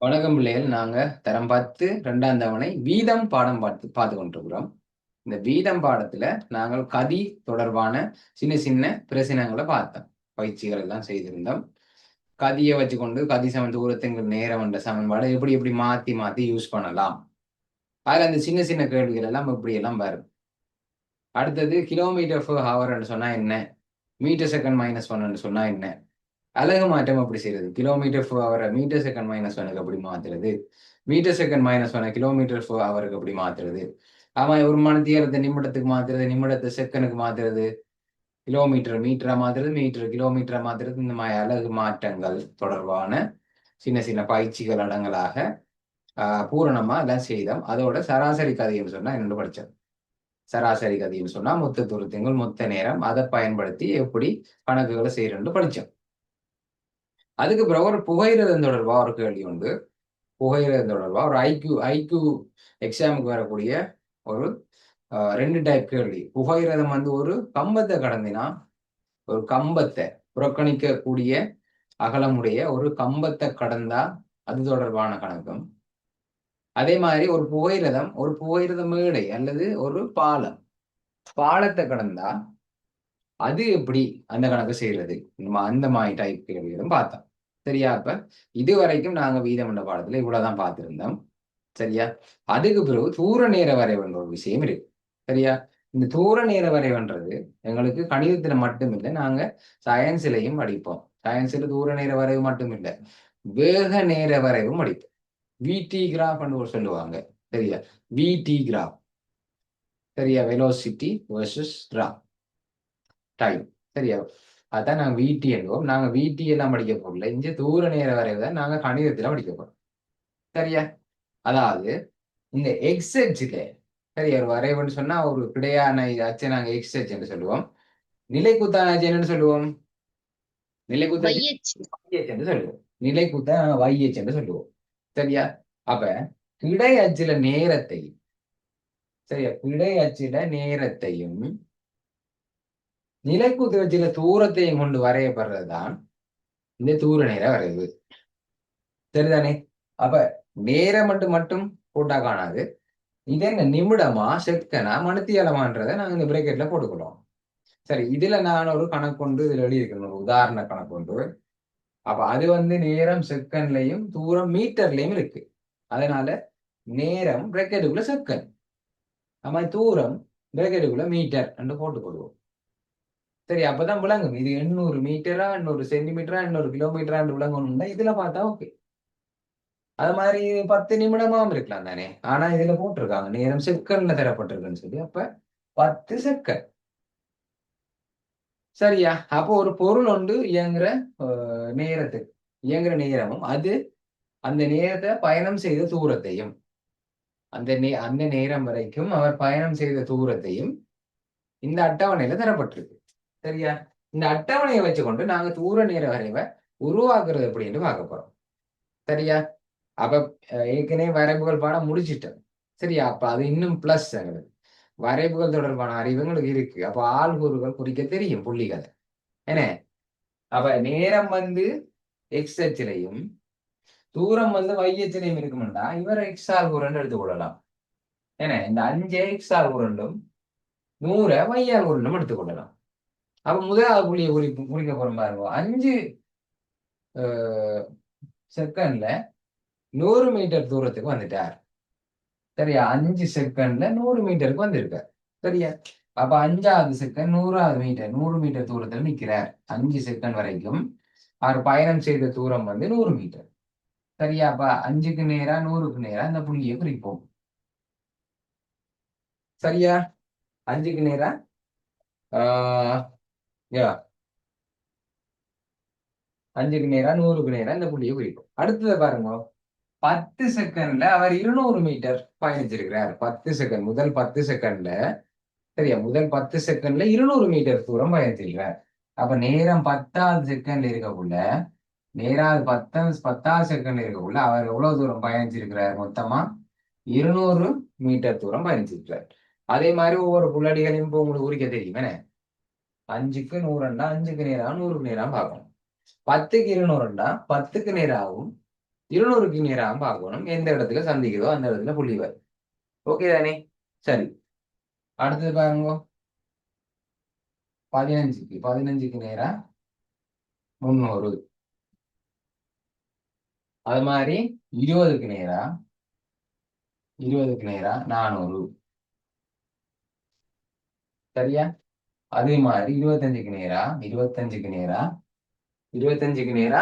வணக்கம் பிள்ளைகள். நாங்க தரம் 10 2ஆம் தவணை வீதம் பாடம் பார்த்து கொண்டிருக்கிறோம். இந்த வீதம் பாடத்துல நாங்கள் கதி தொடர்பான சின்ன சின்ன பிரச்சனைகளை பார்த்தோம். பயிற்சிகள் எல்லாம் செய்திருந்தோம். கதியை வச்சுக்கொண்டு கதி சமன் தூரத்துக்கு நேரம் என்ற சமன்பாடு எப்படி எப்படி மாத்தி மாத்தி யூஸ் பண்ணலாம். அதுல அந்த சின்ன சின்ன கேள்விகள் எல்லாம் இப்படி எல்லாம் வரும். அடுத்தது கிலோமீட்டர் per ஹவர் சொன்னா என்ன, மீட்டர் செகண்ட் -1 சொன்னா என்ன, அலகு மாற்றம் எப்படி செய்யறது, kilometre per hour metre second -1க்கு எப்படி மாத்துறது, மீட்டர் செகண்ட் -1 கிலோமீட்டர் per ஹவருக்கு எப்படி மாத்துறது, ஆமா ஒரு மணித்தியாலத்தை நிமிடத்துக்கு மாத்துறது, நிமிடத்தை செகண்டுக்கு மாத்துறது, கிலோமீட்டர் மீட்டரா மாத்துறது, மீட்டர் கிலோமீட்டரா மாத்துறது, இந்த மாதிரி அலகு மாற்றங்கள் தொடர்பான சின்ன சின்ன பயிற்சிகள் அடங்கலாக பூரணமா எல்லாம் செய்தோம். அதோட சராசரி கதைன்னு சொன்னா என்னென்னு படித்தோம். சராசரி கதைன்னு சொன்னா மொத்த தூரத்துங்கள் மொத்த நேரம், அதை பயன்படுத்தி எப்படி கணக்குகளை செய்யறோம்னு படித்தோம். அதுக்கு பிறகு ஒரு புகையிரதம் தொடர்பா ஒரு கேள்வி உண்டு. புகையிரதம் தொடர்பா ஒரு ஐக்யூ எக்ஸாமுக்கு வரக்கூடிய ஒரு 2 டைப் கேள்வி. புகையிரதம் ஒரு கம்பத்தை கடந்தினா, ஒரு கம்பத்தை புறக்கணிக்கக்கூடிய அகலமுடைய ஒரு கம்பத்தை கடந்தா அது தொடர்பான கணக்கும், அதே மாதிரி ஒரு புகையிரத மேடை அல்லது ஒரு பாலத்தை கடந்தா அது எப்படி அந்த கணக்கு செய்யறது, அந்த மாதிரி டைப் கேள்விகளும் பார்த்தோம். சரியா? அப்ப இதுவரைக்கும் நாங்க வீதமண்ட பாடத்துல இவ்வளவுதான் பார்த்திருந்தோம். சரியா? அதுக்கு பிறகு தூர நேர வரைவுன்ற ஒரு விஷயம் இருக்கு. சரியா? இந்த தூர நேர வரைவுன்றது எங்களுக்கு கணிதத்துல மட்டும் இல்லை, நாங்க சயின்ஸ்லயும் படிப்போம். சயின்ஸ்ல தூர நேர வரைவு மட்டும் இல்லை, வேக நேர வரைவும் படிப்போம். விடி கிராஃப் சொல்லுவாங்க. சரியா? விடி கிராஃப். சரியா? Velocity versus graph time. சரியா? அதான் நாங்க விடி என்போம். நாங்க விடி எல்லாம் படிக்க போகல, இங்க தூர நேர வரைவு தான் நாங்க கணிதத்துல படிக்க போறோம். சரியா? அதாவது இந்த எக்ஸ் அச்சுல, சரி, ஒரு வரைவுன்னு சொன்னா ஒரு கிடையான அச்சை நாங்க எக்ஸ் அச்சு என்று சொல்லுவோம். நிலைக்குத்தான அச்சு என்னன்னு சொல்லுவோம்? நிலைக்குத்த என்று சொல்லுவோம். நிலைக்குத்த y அச்சு என்று சொல்லுவோம். சரியா? அப்ப கிடை அச்சுல நேரத்தையும், சரியா, கிடை அச்சுல நேரத்தையும் நிலைக்குத்து அச்சுல தூரத்தையும் கொண்டு வரையப்படுறதுதான் இந்த தூர நேர வரைவு. சரிதானே? அப்ப நேரம் மட்டும் போட்டா காணாது. இது என்ன நிமிடமா செகண்டா மணித்தியாலமான்றதை நாங்க இந்த பிரேக்கெட்ல போட்டுக்கிறோம். சரி, இதுல நான் ஒரு கணக்கு இதுல எழுதியிருக்கேன், ஒரு உதாரண கணக்கு. அப்ப அது நேரம் செகண்ட்லயும் தூரம் மீட்டர்லயும் இருக்கு. அதனால நேரம் பிரேக்கெட்டுக்குள்ள செகண்ட், நம்ம தூரம் பிரேக்கெட்டுக்குள்ள மீட்டர் என்று போட்டுக்கொள்வோம். சரி, அப்பதான் விளங்கும் இது 800 மீட்டரா, 800 சென்டிமீட்டரா, 800 கிலோமீட்டரா விளங்கணும்னா இதுல பார்த்தா ஓகே. அது மாதிரி 10 நிமிடமாவும் இருக்கலாம் தானே. ஆனா இதுல போட்டிருக்காங்க நேரம் செகண்ட்ல தரப்பட்டிருக்குன்னு சொல்லி, அப்ப 10 செகண்ட். சரியா? அப்போ ஒரு பொருள் இயங்குற நேரத்துக்கு இயங்குற நேரமும் அது அந்த நேரத்தை பயணம் செய்த தூரத்தையும், அந்த நேரம் வரைக்கும் அவர் பயணம் செய்த தூரத்தையும் இந்த அட்டவணையில தரப்பட்டிருக்கு. சரியா? இந்த அட்டவணையை வச்சுக்கொண்டு நாங்க தூர நேர வரைவை உருவாக்குறது எப்படின்னு பார்க்க போறோம். சரியா? அப்ப ஏற்கனவே வரைவுகள் பாடம் முடிச்சிட்டோம். சரியா? அப்ப அது இன்னும் பிளஸ் எங்களுக்கு வரைவுகள் தொடர்பான அறிவு எங்களுக்கு இருக்கு. அப்ப ஆள்கூறுகள் குறிக்க தெரியும், புள்ளிகளை. என்ன? அப்ப நேரம் எக்ஸ் அச்சிலையும் தூரம் y அச்சிலையும் இருக்கும்டா, இவரை எக்ஸ் ஆள்கூறுன்னு எடுத்துக்கொள்ளலாம். ஏன்னா இந்த 5 எக்ஸ் ஆள்கூறுண்டும் 100 y ஆள்கூறுண்டும் எடுத்துக்கொள்ளலாம். அப்ப முதலாவது புள்ளியை குறிக்க போறோம் பாருங்க. 5 செகண்ட்ல 100 மீட்டர் தூரத்துக்கு வந்துட்டார். சரியா? 5 செகண்ட்ல 100 மீட்டருக்கு வந்திருக்கார். சரியா? அப்ப 5வது செகண்ட் 100 மீட்டர் தூரத்துல நிக்கிறார். 5 செகண்ட் வரைக்கும் அவர் பயணம் செய்த தூரம் 100 மீட்டர். சரியா? அப்ப 5க்கு நேரா 100க்கு நேரா இந்த புள்ளியை குறிப்போம். சரியா? 5க்கு நேரா யா 5க்கு நேரா 100க்கு நேரா இந்த புள்ளியை குறிப்போம். அடுத்ததை பாருங்க. 10 செகண்ட்ல அவர் 200 மீட்டர் பயணிச்சிருக்கிறார். 10 செகண்ட், முதல் 10 செகண்ட்ல, சரியா, முதல் 10 செகண்ட்ல 200 மீட்டர் தூரம் பயணிச்சிருக்கிறார். அப்ப நேரம் 10வது செகண்ட்ல இருக்கக்குள்ள, நேராவது 10வது செகண்ட்ல இருக்கக்குள்ள அவர் எவ்வளவு தூரம் பயணிச்சிருக்கிறார்? மொத்தமா 200 மீட்டர் தூரம் பயணிச்சிருக்கிறார். அதே மாதிரி ஒவ்வொரு புள்ளடிகளையும் இப்போ உங்களுக்கு குறிக்க தெரியும். என்ன? 5க்கு 100, 5க்கு நேரம் 100க்கு நேரம் பார்க்கணும். 10க்கு 200, 10க்கு நேராகவும் 200க்கு நேராக பார்க்கணும். எந்த இடத்துல சந்திக்குதோ அந்த இடத்துல புள்ளி வரும். ஓகே தானே? சரி, அடுத்தது பாருங்க. 15க்கு நேரா 300. அது மாதிரி 20க்கு நேரா 400. சரியா? அதே மாதிரி 25க்கு நேரா 500. 25க்கு நேரா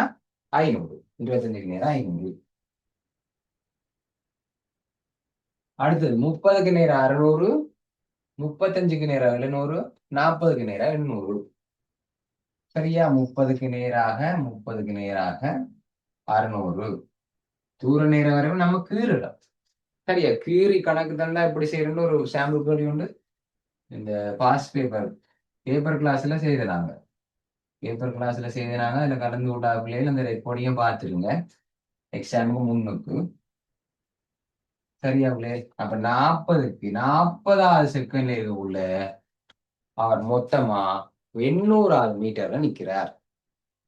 500. அடுத்தது 30க்கு நேரா 600. 35க்கு நேரா 700. 40க்கு நேரா 800. சரியா? 30க்கு நேராக 600. தூர நேர வரைக்கும் நம்ம கீறிடும். சரியா? கீறி கணக்கு தந்தா எப்படி செய்யணும்னு ஒரு சாம்பிள் கேள்வி உண்டு. இந்த பாஸ் பேப்பர் கிளாஸ்ல செய்தாங்க. அதுல கலந்து விட்டா பிள்ளைகள் அந்த ரெக்கார்டியும் பார்த்துருங்க எக்ஸாமுக்கு முன்னுக்கு. சரியா பிள்ளை? அப்ப 40வது செகண்ட்ல உள்ள அவர் மொத்தமா 800வது மீட்டர்ல நிக்கிறார்.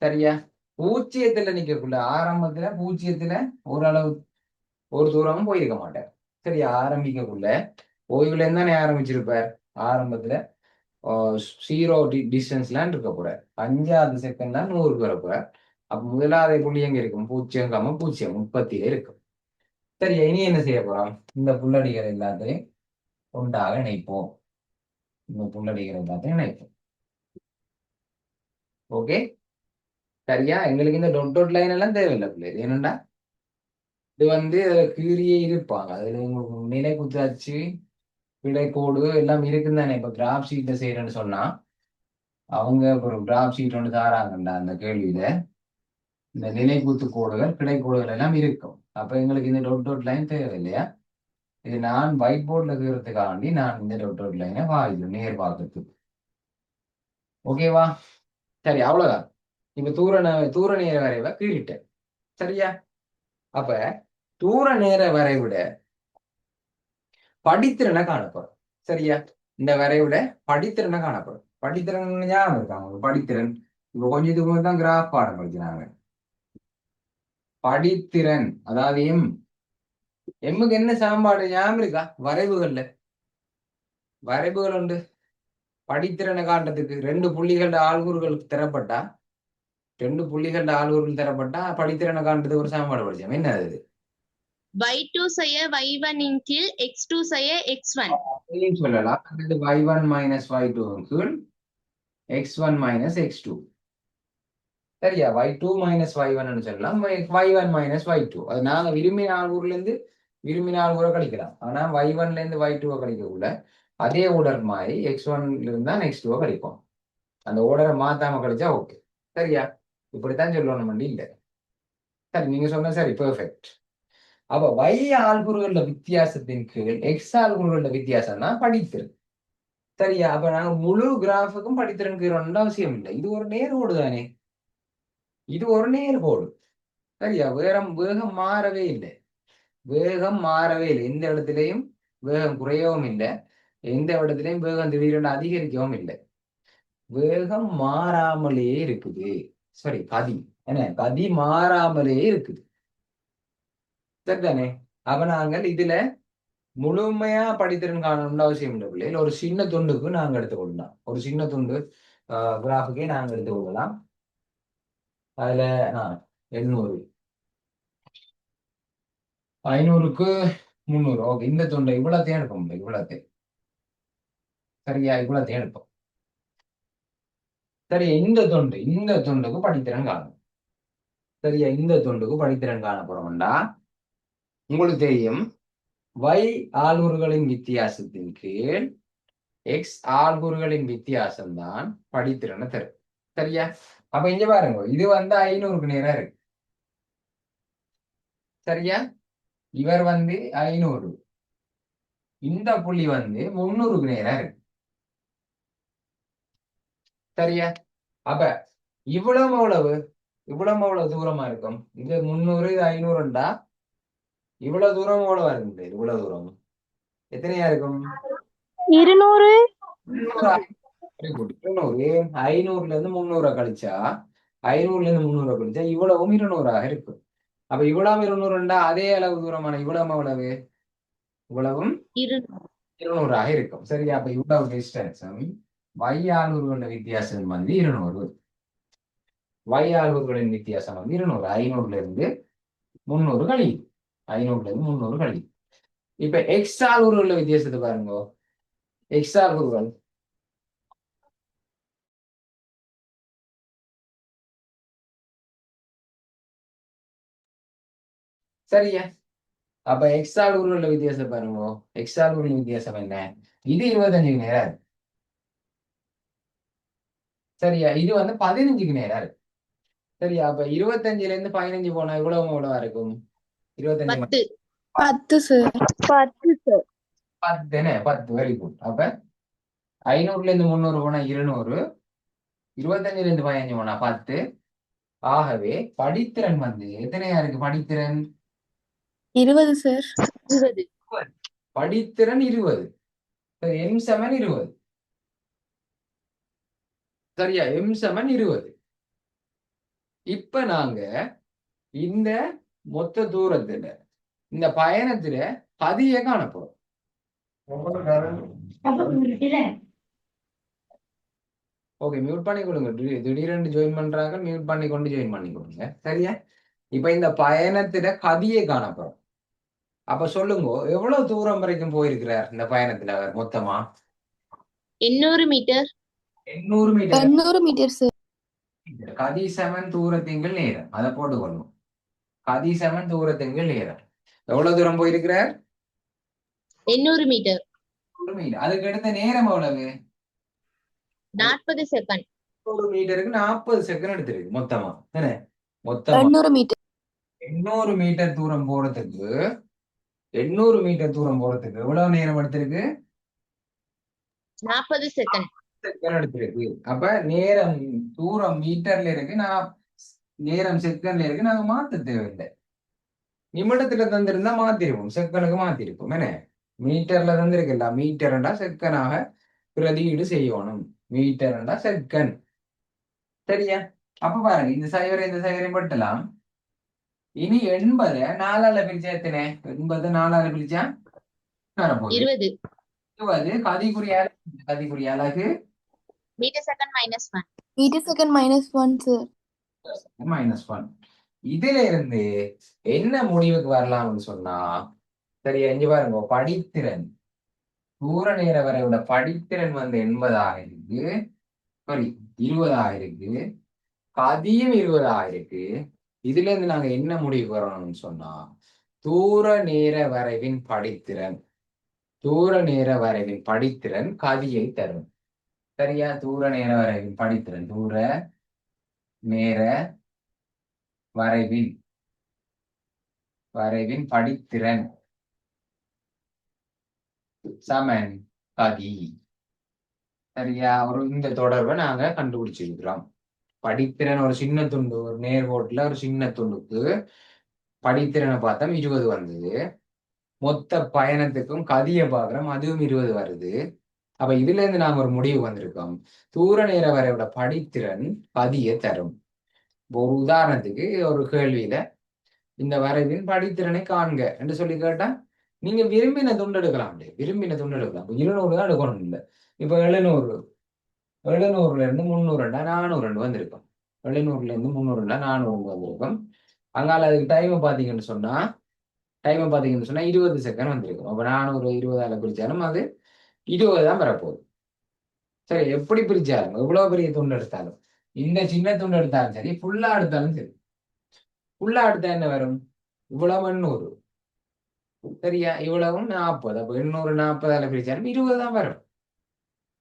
சரியா? பூஜ்ஜியத்துல நிக்கக்குள்ள ஆரம்பத்துல பூஜ்ஜியத்துல ஓரளவு ஒரு தூரமும் போயிருக்க மாட்டார். சரியா? ஆரம்பிக்கக்குள்ள ஓய்வுல இருந்தானே ஆரம்பிச்சிருப்பார். ஆரம்பத்துல 0 டிஸ்டன்ஸ்லாம் இருக்க போறார். 5வது செகண்ட் தான் 100க்கு வர போறார். அப்ப முதலாவது புள்ளி எங்க இருக்கும்? 0,0 30 இருக்கும். சரியா? இனி என்ன செய்ய போறோம்? இந்த புள்ளடிகள் எல்லாத்தையும் ஒன்றாக இணைப்போம். ஓகே, சரியா? எங்களுக்கு இந்த டொட் லைன் எல்லாம் தேவையில்லை பிள்ளை. ஏனண்டா இது வந்து கீரியே இருப்பாங்க. அதுல உங்களுக்கு நிலை குத்தாச்சு விடைக்கோடு எல்லாம் இருக்குன்னு தானே. இப்ப கிராஃப் ஷீட்ல செய்யறேன்னு சொன்னா அவங்க ஒரு கிராஃப் ஷீட் ஒன்று தாராங்கண்டா அந்த கேள்வியில. இந்த நிலைக்குத்து கோடுகள் கிடைக்கோடுகள் எல்லாம் இருக்கும். அப்ப எங்களுக்கு இந்த டொட் லைன் தேவை இல்லையா? இது நான் ஒயிட் போர்ட்ல இருக்கிறதுக்காண்டி நான் இந்த டொட் லைனை வாங்கிடும் நேர் பார்க்கறதுக்கு. ஓகேவா? சரி, அவ்வளவுதான். இப்ப தூர நேர வரைவை கீறிட்டேன். சரியா? அப்ப தூர நேர வரைவிட படித்திறனை காணப்படும். சரியா? இந்த வரைவிட படித்திறனை காணப்படும். படித்திறன் ஞாபகம் இருக்காங்க? படித்திறன் இப்ப கொஞ்சத்துக்கு தான் கிராஃப் பாடம் படிக்கிறாங்க. படித்திறன் அதாவது எம்முக்கு என்ன சமன்பாடு ஞாபகம் இருக்கா? வரைவுகள் உண்டு. படித்திறனை காட்டுறதுக்கு 2 புள்ளிகள் தரப்பட்டா படித்திறனை காட்டுறதுக்கு ஒரு சமன்பாடு படிச்சோம். என்ன அது? y2 செய்ய y1 இன் கீழ் x2 செய்ய x1 சொல்லலாம். y1 மைனஸ் y2 கீழ் x1 மைனஸ் x2. சரியா? y2 மைனஸ் y1 சொல்லலாம். y1 மைனஸ் y2 அது நாங்க விரும்பின ஆள்கூர்ல இருந்து விரும்பின ஆள்கூரை கழிக்கலாம். ஆனா y1ல இருந்து y2 கழிக்கக்குள்ள அதே ஓர்டர் மாதிரி x1ல இருந்தா x2 கழிப்போம். அந்த ஓர்டரை மாத்தாம கழிச்சா ஓகே. சரியா? இப்படித்தான் சொல்லணும் இல்லை. சரி, நீங்க சொன்ன சரி, பெர்ஃபெக்ட். அப்ப y ஆள்கூறுகள வித்தியாசத்தின் கீழ் x ஆள்கூறுகள வித்தியாசம் தான் படித்திறன். சரியா? அப்ப நாங்க முழு கிராஃபுக்கும் படித்திறன் கீழ் அவசியம் இல்லை. இது ஒரு நேர்கோடு தானே. இது ஒரு நேர்கோடு. சரியா? வேகம் மாறவே இல்லை. எந்த இடத்திலையும் வேகம் குறையவும் இல்லை. எந்த இடத்திலையும் வேகம் திடீரென்று அதிகரிக்கவும் இல்லை. வேகம் மாறாமலே இருக்குது. சரி, கதி மாறாமலே இருக்குது. சரிதானே? அப்ப நாங்கள் இதுல முழுமையா படித்திறன் காணணும்னு அவசியம் இல்லை பிள்ளைகள். ஒரு சின்ன துண்டுக்கு நாங்க எடுத்துக்கொள்ளலாம். ஒரு சின்ன துண்டு கிராஃபுக்கே நாங்க எடுத்துக்கொள்ளலாம். அதுல 800 500க்கு 300. ஓகே, இந்த துண்டை இவ்வளோத்தையும் எடுப்போம். இவ்வளோத்தையும் சரியா? இவ்வளோத்தையும் எடுப்போம். சரியா? இந்த துண்டுக்கு படித்திறன் காணும். சரியா? இந்த துண்டுக்கு படித்திறன் காணப்படும்டா உங்களுக்கு தெரியும். y ஆள்கூறுகளின் வித்தியாசத்தின் கீழ் x ஆள்கூறுகளின் வித்தியாசம் தான் படித்திறனை தரும். சரியா? அப்ப இங்க பாருங்க, இது வந்து 500க்கு நேரா இருக்கு. சரியா? இவர் வந்து 500. இந்த புள்ளி வந்து 300க்கு நேரா இருக்கு. சரியா? அப்ப இவ்வளவு தூரமா இருக்கும். இது 300, இது 500ண்டா இவ்வளவு தூரம் எவ்வளவு இருக்கு? இவ்வளவு தூரம் எத்தனையா இருக்கும்? 200. 500ல இருந்து 300 கழிச்சா இவ்வளவும் 200 இருக்கும். அப்ப இவ்வளவு 200 அதே அளவு தூரமான இவ்வளவு இவ்வளவும் 200 இருக்கும். சரியா? அப்ப இவ்வளவு டிஸ்டன்ஸும் y அளவுகளோட வித்தியாசம் 200. y அளவுகளின் வித்தியாசம் 200. 500ல இருந்து 300 கழியுது. 500ல இருந்து 300 கழியுது. இப்ப x அளவுகளோட வித்தியாசத்தை பாருங்க. x அளவுகள் சரியா? அப்ப x அளவுகளோட வித்தியாசத்தை பாருங்க. x அளவுகளின் வித்தியாசம் என்ன? இது 25க்கு நேரா இருக்கு. சரியா? இது 15க்கு நேரா இருக்கு. சரியா? அப்ப 25ல இருந்து 15 போனா எவ்வளவா இருக்கும்? 25 10 சார். 10 10 very good. அப்ப 500ல இருந்து 300 போனா 200, 25ல இருந்து 15 போனா 10. ஆகவே படித்திறன் எத்தனையா இருக்கு? படித்திறன் 20 சார். 20. படித்திறன் 20. m சமன் 20. சரியா? m சமன் 20. இப்ப நாங்க இந்த மொத்த தூரத்துல இந்த பயணத்துல பதிய காணப்போம். ஓகே, மியூட் பண்ணி கொடுங்க. திடீரென்று ஜாயின் பண்றாங்க, மியூட் பண்ணி கொண்டு ஜாயின் பண்ணி கொடுங்க. சரியா? இப்ப இந்த பயணத்துல கதியை காணப்போம். அப்ப சொல்லுங்க, எவ்வளவு தூரம் வரைக்கும் போயிருக்கிறார் இந்த பயணத்துல அவர் மொத்தமா? 800 மீட்டர். 800 மீட்டர். 800 metre sir. கதி சமன் தூரத்தின்கள் நேரம். அதை போட்டுக்கொள்ளும். கதி சமன் தூரத்தின்கள் நேரம். எவ்வளவு தூரம் போயிருக்கிறார்? 800 மீட்டர். 100 மீட்டர். அதுக்கு எடுத்த நேரம் எவ்வளவு? 40 செகண்ட். 100 மீட்டருக்கு 40 செகண்ட் எடுத்திருக்கு மொத்தமா. என்ன மொத்தமா 800 மீட்டர். 800 மீட்டர் தூரம் போறதுக்கு 800 மீட்டர் தூரம் போறதுக்கு எவ்வளவு நேரம் எடுத்திருக்கு? 40 செகண்ட். செகண்ட் எடுத்திருக்கு. அப்ப நேரம் தூரம் மீட்டர்ல இருக்கு, நான் நேரம் செகண்ட்ல இருக்கு. நாங்க மாத்த தேவையில்லை. நிமிடத்துல தந்திருந்தா மாத்திருப்போம், செகண்டுக்கு மாத்திருப்போம். என்ன மீட்டர்ல தந்திருக்குல்ல, மீட்டர்ண்டா செகண்டாக பிரதியீடு செய்யணும். மீட்டர்ண்டா செகண்ட். சரியா? அப்ப பாருங்க, இந்த சைவரையும் பட்டலாம். இனி 80 4ஆல பிரிச்சா எத்தனை? 80 4ஆல பிரிச்சா 20. 20. கதிக்குரிய அலகு metre second -1. Metre second -1 sir. -1. இதுல இருந்து என்ன முடிவுக்கு வரலாம்னு சொன்னா, சரியா? இங்க பாருங்க, படித்திறன் தூர நேர வரையோட படித்திறன் 80 இருக்கு. சாரி 20 இருக்கு. கதியும் 20 இருக்கு. இதுல இருந்து நாங்க என்ன முடிவு வரணும்னு சொன்னா, தூர நேர வரைவின் படித்திறன் கதியை தரும். சரியா? தூர நேர வரைவின் படித்திறன் தூர நேர வரைவின் படித்திறன் சமன் கதி. சரியா? இந்த தொடர்பை நாங்க கண்டுபிடிச்சிருக்கிறோம். படித்திறன் ஒரு சின்ன துண்டு, ஒரு நேர்கோட்டுல ஒரு சின்ன துண்டுக்கு படித்திறனை பார்த்தா 20 வந்தது. மொத்த பயணத்துக்கும் கதியை பார்க்கிறோம், அதுவும் 20 வருது. அப்ப இதுல இருந்து நாங்க ஒரு முடிவு வந்திருக்கோம், தூர நேர வரையோட படித்திறன் கதியை தரும். ஒரு உதாரணத்துக்கு ஒரு கேள்வியில இந்த வரைவின் படித்திறனை காண்க என்று சொல்லி கேட்டா, நீங்க விரும்பின துண்டு எடுக்கலாம். 200 தான் எடுக்கணும். இல்லை, இப்ப 700ல இருந்து 300 400 வந்திருக்கும். 700ல இருந்து 300 400 வந்திருக்கும். அங்கால அதுக்கு டைமை பார்த்தீங்கன்னு சொன்னா 20 செகண்ட் வந்திருக்கும். அப்ப 400 20ஆல பிரிச்சாலும் அது 20 தான் வரப்போகுது. சரி, எப்படி பிரிச்சாலும் எவ்வளவு பெரிய துண்டு எடுத்தாலும், இந்த சின்ன துண்டு எடுத்தாலும் சரி, ஃபுல்லா எடுத்தாலும் சரி, ஃபுல்லா எடுத்தா என்ன வரும்? இவ்வளவு 800. சரியா? இவ்வளவும் 40. அப்ப 800 40ஆல பிரிச்சாலும் 20 தான் வரும்.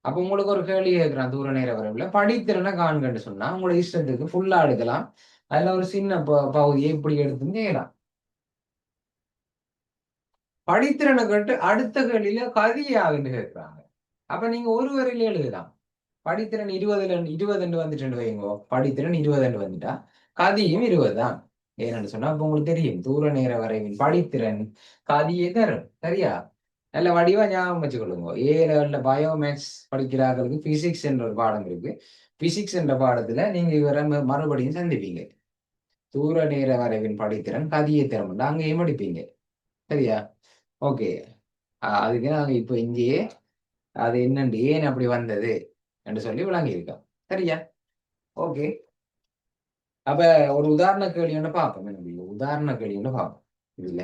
அப்ப உங்களுக்கு ஒரு கேள்வி கேட்கிறான், தூர நேர வரவுல படித்திறனை காண்கன்னு சொன்னா உங்களோட இஷ்டத்துக்கு ஃபுல்லா எடுக்கலாம். அதுல ஒரு சின்ன பகுதியை இப்படி எடுத்து செய்யலாம். படித்திறனை கேட்டு அடுத்த கேள்வியில கதியாகுன்னு கேட்கிறாங்க. அப்ப நீங்க ஒரு வரையில எழுதலாம். படித்திறன் 20 வந்துட்டு வைங்கோ. படித்திறன் 20 வந்துட்டா கதியும் 20 தான். ஏன்னு சொன்னா அப்ப உங்களுக்கு தெரியும், தூர நேர வரைவின் படித்திறன் கதியை தரும். சரியா? நல்ல வடிவா ஞாபகம் வச்சுக்கொள்ளுங்க. A-லெவல்ல பயோமேக்ஸ் படிக்கிறார்களுக்கு பிசிக்ஸ் என்ற ஒரு பாடம் இருக்கு. பிசிக்ஸ் என்ற பாடத்துல நீங்க இவரை மறுபடியும் சந்திப்பீங்க. தூர நேர வரைவின் படித்திறன் கதியை திறன் அங்கேயும் படிப்பீங்க. சரியா? ஓகே. அதுக்கு நாங்க இப்ப இங்கேயே அது என்னண்டு ஏன் அப்படி வந்தது என்று சொல்லி விளங்கி இருக்கோம். சரியா? ஓகே. அப்ப ஒரு உதாரண கேள்வி ஒன்று பார்ப்போம். என்ன உதாரண கேள்வி ஒன்று பார்ப்போம் இதுல.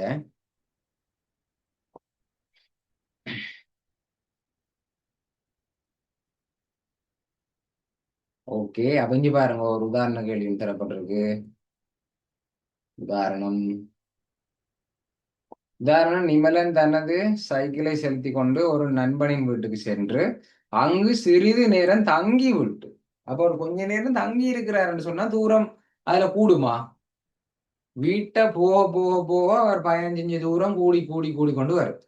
ஓகே. அப்ப இங்க பாருங்க, ஒரு உதாரண கேள்வி தரப்பட்டிருக்கு. உதாரணம் நிமலன் தனது சைக்கிளை செலுத்தி கொண்டு ஒரு நண்பனின் வீட்டுக்கு சென்று அங்கு சிறிது நேரம் தங்கி விட்டு, அப்ப ஒரு கொஞ்ச நேரம் தங்கி இருக்கிறாருன்னு சொன்னா தூரம் அதுல கூடுமா? வீட்டை போக போக போக அவர் பயணம் செஞ்ச தூரம் கூடி கூடி கூடி கொண்டு வரும்.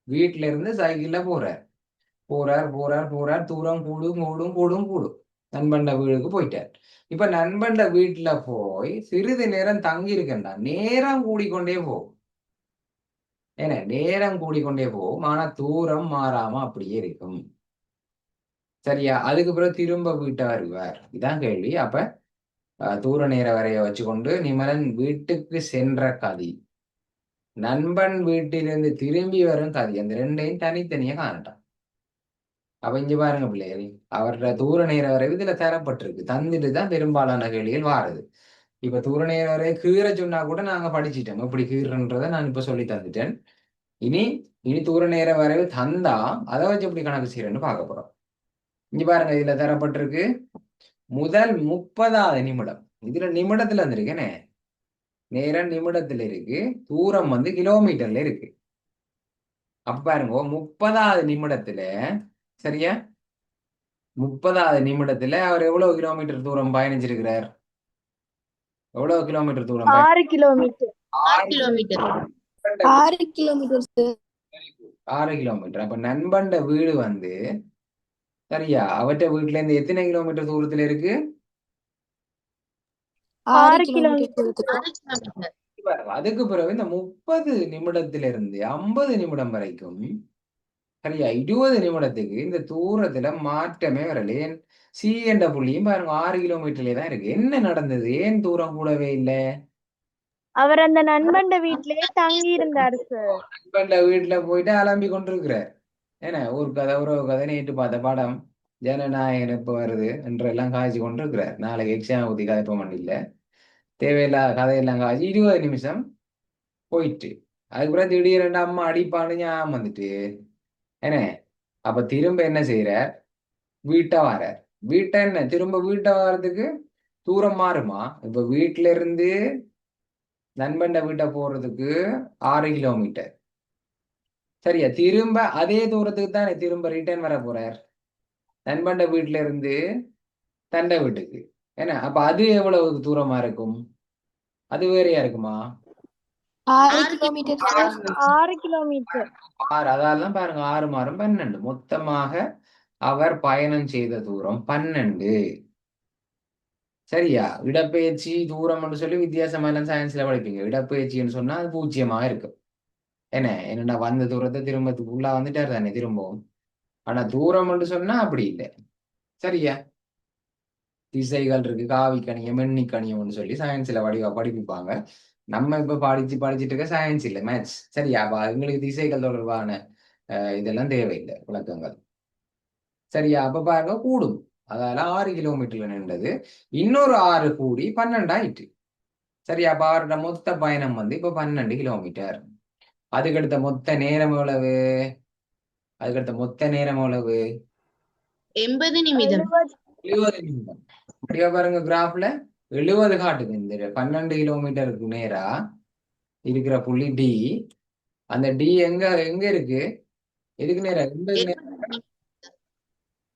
வீட்டுல இருந்து சைக்கிள்ல போறார் போறார் போறார் போறார், தூரம் கூடும் கூடும் கூடும் கூடும். நண்பண்ட வீட்டுக்கு போயிட்டார். இப்ப நண்பண்ட வீட்டுல போய் சிறிது நேரம் தங்கி இருக்கா, நேரம் கூடிக்கொண்டே போகும். ஏன்னா நேரம் கூடிக்கொண்டே போகும், ஆனா தூரம் மாறாம அப்படியே இருக்கும். சரியா? அதுக்கு பிறகு திரும்ப வீட்டை வருவார். இதான் கேள்வி. அப்ப தூர நேர வரைய வச்சுக்கொண்டு நிமலன் வீட்டுக்கு சென்ற கதி, நண்பன் வீட்டிலிருந்து திரும்பி வரும் கதி, அந்த ரெண்டையும் தனித்தனியா காணட்டான். அப்ப இங்க பாருங்க பிள்ளைகள், அவரோட தூர நேர வரைவு இதுல தரப்பட்டிருக்கு. தந்துட்டு தான் பெரும்பாலான கேள்விகள் வாருது. இப்ப தூர நேர வரைய கீரை சொன்னா கூட நாங்க படிச்சிட்டோம். எப்படி கீறன்றதை நான் இப்ப சொல்லி தந்துட்டேன். இனி இனி தூர நேர வரைவு தந்தா அதை வச்சு எப்படி கணக்கு செய்யறேன்னு பார்க்க போறோம். இங்க பாருங்க, இதுல தரப்பட்டிருக்கு முதல் 30வது நிமிடம். இதுல நிமிடத்துல வந்திருக்கேனே, நேரம் நிமிடத்துல இருக்கு, தூரம் கிலோமீட்டர்ல இருக்கு. அப்ப பாருங்க 30வது நிமிடத்துல, சரியா, 30வது நிமிடத்துல அவர் எவ்வளவு கிலோமீட்டர் தூரம் பயணிச்சிருக்கிறார்? எவ்வளவு கிலோமீட்டர் தூரம் 6 kilometre. 6 kilometre. 6 kilometre sir. 6 kilometre. அப்ப நண்பண்ட வீடு சரியா, அவற்ற வீட்டுல இருந்து எத்தனை கிலோமீட்டர் தூரத்துல இருக்கு? 6 கிலோமீட்டர். அதுக்கு பிறகு இந்த 30 நிமிடத்துல இருந்து 50 நிமிடம் வரைக்கும், சரியா, 20 நிமிடத்துக்கு இந்த தூரத்துல மாற்றமே வரல. ஏன்? சி என்ற புள்ளியும் பாருங்க 6 கிலோமீட்டர்லயே தான் இருக்கு. என்ன நடந்தது? ஏன் தூரம் கூடவே இல்லை? அவர் அந்த நண்பண்ட வீட்லயே தங்கி இருந்தாரு சார். நண்பண்ட வீட்டுல போயிட்டு அலம்பி கொண்டிருக்கிறார். ஏன்னா ஒரு கதை உறவு கதை நேற்று பார்த்த படம் ஜனநாயகன் எப்ப வருது என்றெல்லாம் காய்ச்சி கொண்டிருக்கிறார். நாளைக்கு எக்ஸாம் ஊத்தி கதைப்ப இல்ல, தேவையில்லாத கதையெல்லாம் காய்ச்சி 20 நிமிஷம் போயிட்டு அதுக்கப்புறம் திடீரெண்டு அம்மா அடிப்பான்னு ஞாபகம் வந்துட்டு, ஏன்னா அப்ப திரும்ப என்ன செய்யற, வீட்டை வர, வீட்டை என்ன திரும்ப வீட்டை வர்றதுக்கு தூரம் மாறுமா? இப்ப வீட்டுல இருந்து நண்பண்ட வீட்டை போறதுக்கு 6 கிலோமீட்டர். சரியா? திரும்ப அதே தூரத்துக்கு தானே திரும்ப ரிட்டர்ன் வர போறார் நண்பண்ட வீட்டுல இருந்து தண்ட வீட்டுக்கு. ஏன்னா அப்ப அது எவ்வளவு தூரமா இருக்கும்? அது வேறையா இருக்குமா? 6 கிலோமீட்டர் சார். 6 கிலோமீட்டர். 6, அதாலாம் பாருங்க, 6 மாறும் 12. மொத்தமாக அவர் பயணம் செய்த தூரம் 12. சரியா? இடப்பெயர்ச்சி தூரம் என்று சொல்லி வித்தியாசமா எல்லாம் சயின்ஸ்ல படிப்பீங்க. இடப்பெயர்ச்சின்னு சொன்னா அது 0 இருக்கும். என்னடா வந்த தூரத்தை திரும்ப உள்ளா வந்துட்டாரு தானே திரும்பவும். ஆனா தூரம் என்று சொன்னா அப்படி இல்லை. சரியா? திசைகள் இருக்கு, காவி கணியம், எண்ணி கணியம்னு சொல்லி சயின்ஸ்ல படிப்பிப்பாங்க. நம்ம இப்ப படிச்சுட்டு இருக்க சயின்ஸ் இல்லை, மேத்ஸ். சரியா? அப்ப எங்களுக்கு திசைகள் தொடர்பான இதெல்லாம் தேவையில்லை விளக்கங்கள். சரியா? அப்ப பாருங்க கூடும். அதால 6 கிலோமீட்டர்ல நின்றது, இன்னொரு 6 கூடி 12 ஆயிட்டு. சரியா? அப்ப அவரோட மொத்த பயணம் இப்ப 12 கிலோமீட்டர். அதுக்கடுத்த மொத்த நேரம் எவ்வளவு? 80 நிமிடம். 70 நிமிடம். அப்படியா? பாருங்க கிராஃப்ல 70 காட்டுது. இந்த 12 கிலோமீட்டருக்கு நேரா இருக்கிற புள்ளி டி. அந்த டி எங்க எங்க இருக்கு? எதுக்கு நேரம்? 80 நேரம்.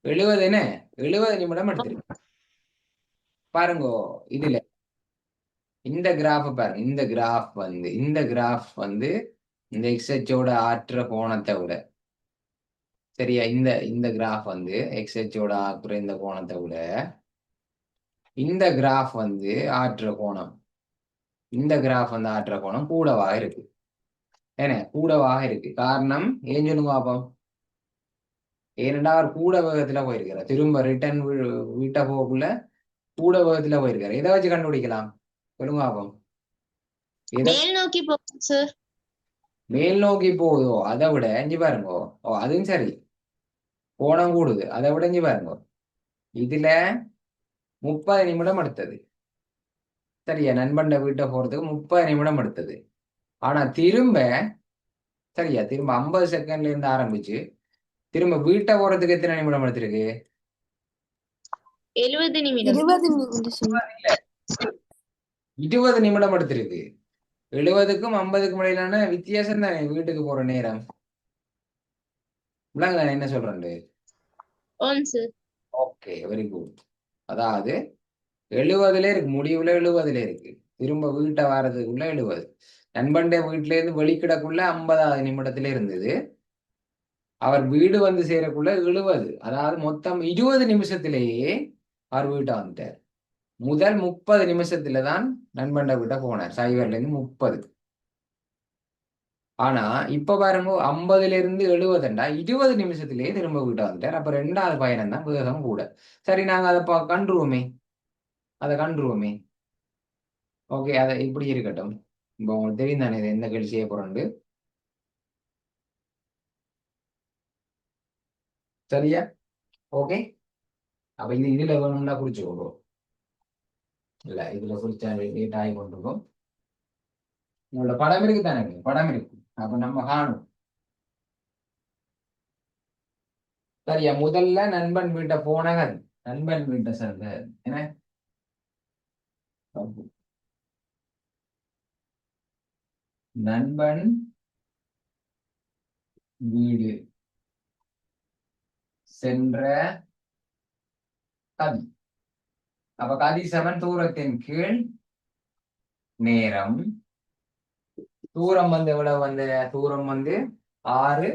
70 என்ன? 70 நிமிடம் எடுத்திருக்கு. பாருங்க இதுல இந்த கிராஃப் பாருங்க. இந்த கிராஃப் இந்த எக்ஸ்ஹெச்சோட ஆற்ற கோணத்தை விட, சரியா, இந்த கிராஃப் எக்ஸ்ஹெச்சோட ஆக்குற இந்த கோணத்தை விட இந்த கிராஃப் ஆற்ற கோணம், இந்த கிராஃப் ஆற்ற கோணம் கூடவாக இருக்கு. ஏன்னா கூடவாக இருக்கு. காரணம் ஏன் சொல்லுங்க பாப்போம். ஏனெண்டா அவர் கூட வேகத்துல போயிருக்கிறார். திரும்ப ரிட்டர்ன் வீட்டை போகக்குள்ள கூட வேகத்துல போயிருக்காரு. இதை வச்சு கண்டுபிடிக்கலாம். சொல்லுங்க பாப்போம். எதை மேல் நோக்கி போகும் சார். மேல் நோக்கி போகுதோ அதை விட இங்க பாருங்க. ஓ அதுவும் சரி, கோணம் கூடுது, அதை விட இங்க பாருங்க. இதுல 30 நிமிடம் எடுத்தது. சரியா, நண்பண்ட வீட்டை போறதுக்கு 30 நிமிடம் எடுத்தது. ஆனா திரும்ப சரியா திரும்ப 50 செகண்ட்ல இருந்து ஆரம்பிச்சு திரும்ப வீட்டை போறதுக்கு எத்தனை நிமிடம் எடுத்திருக்கு? 70 நிமிடம். 20 நிமிடம் எடுத்திருக்கு. 70க்கும் 50க்கும் இடையிலான வித்தியாசம் தானே வீட்டுக்கு போற நேரம். தானே என்ன சொல்றேன்? ஆம் சார். Okay, very good. அதாவது 70ல இருக்கு, முடிவுல 70ல இருக்கு, திரும்ப வீட்டை வாரதுக்குள்ள 70. நண்பண்ட வீட்டுல இருந்து வெளிக்கிடக்குள்ள 50வது நிமிடத்துல இருந்தது. அவர் வீடு வந்து சேரக்குள்ள 70. அதாவது மொத்தம் 20 நிமிஷத்திலேயே அவர் வீட்டை வந்துட்டார். முதல் 30 நிமிஷத்துல தான் நண்பண்ட வீட்டை போனார், சைவர்ல இருந்து 30. ஆனா இப்ப பாருங்க, 50ல இருந்து 70ண்டா 20 நிமிஷத்திலேயே திரும்ப வீட்டை வந்துட்டார். அப்ப 2வது பயணம் தான் வேகம் கூட. சரி, நாங்க அதை கண்டுருவோமே. ஓகே, அதை இப்படி இருக்கட்டும். இப்போ உங்களுக்கு தெரியும் தானே இது எந்த கேள்வி செய்ய போறோம்னு. சரியா? ஓகே. அப்ப இதுல வேணும்னா குறிச்சுக்கோங்க. இல்ல இதுல குறிச்சா லேட் ஆகி கொண்டிருக்கும். உங்களோட படம் இருக்கு தானே, படம் இருக்கு. அப்ப நம்ம காணும். சரியா, முதல்ல நண்பன் வீட்டை போனகன், நண்பன் வீட்டை சேர்ந்த என்ன நண்பன் வீடு சென்ற கதி. அப்ப கதி சமன் தூரத்தின் கீழ் நேரம். தூரம் வந்து எவ்வளவு வந்து தூரம் வந்து 6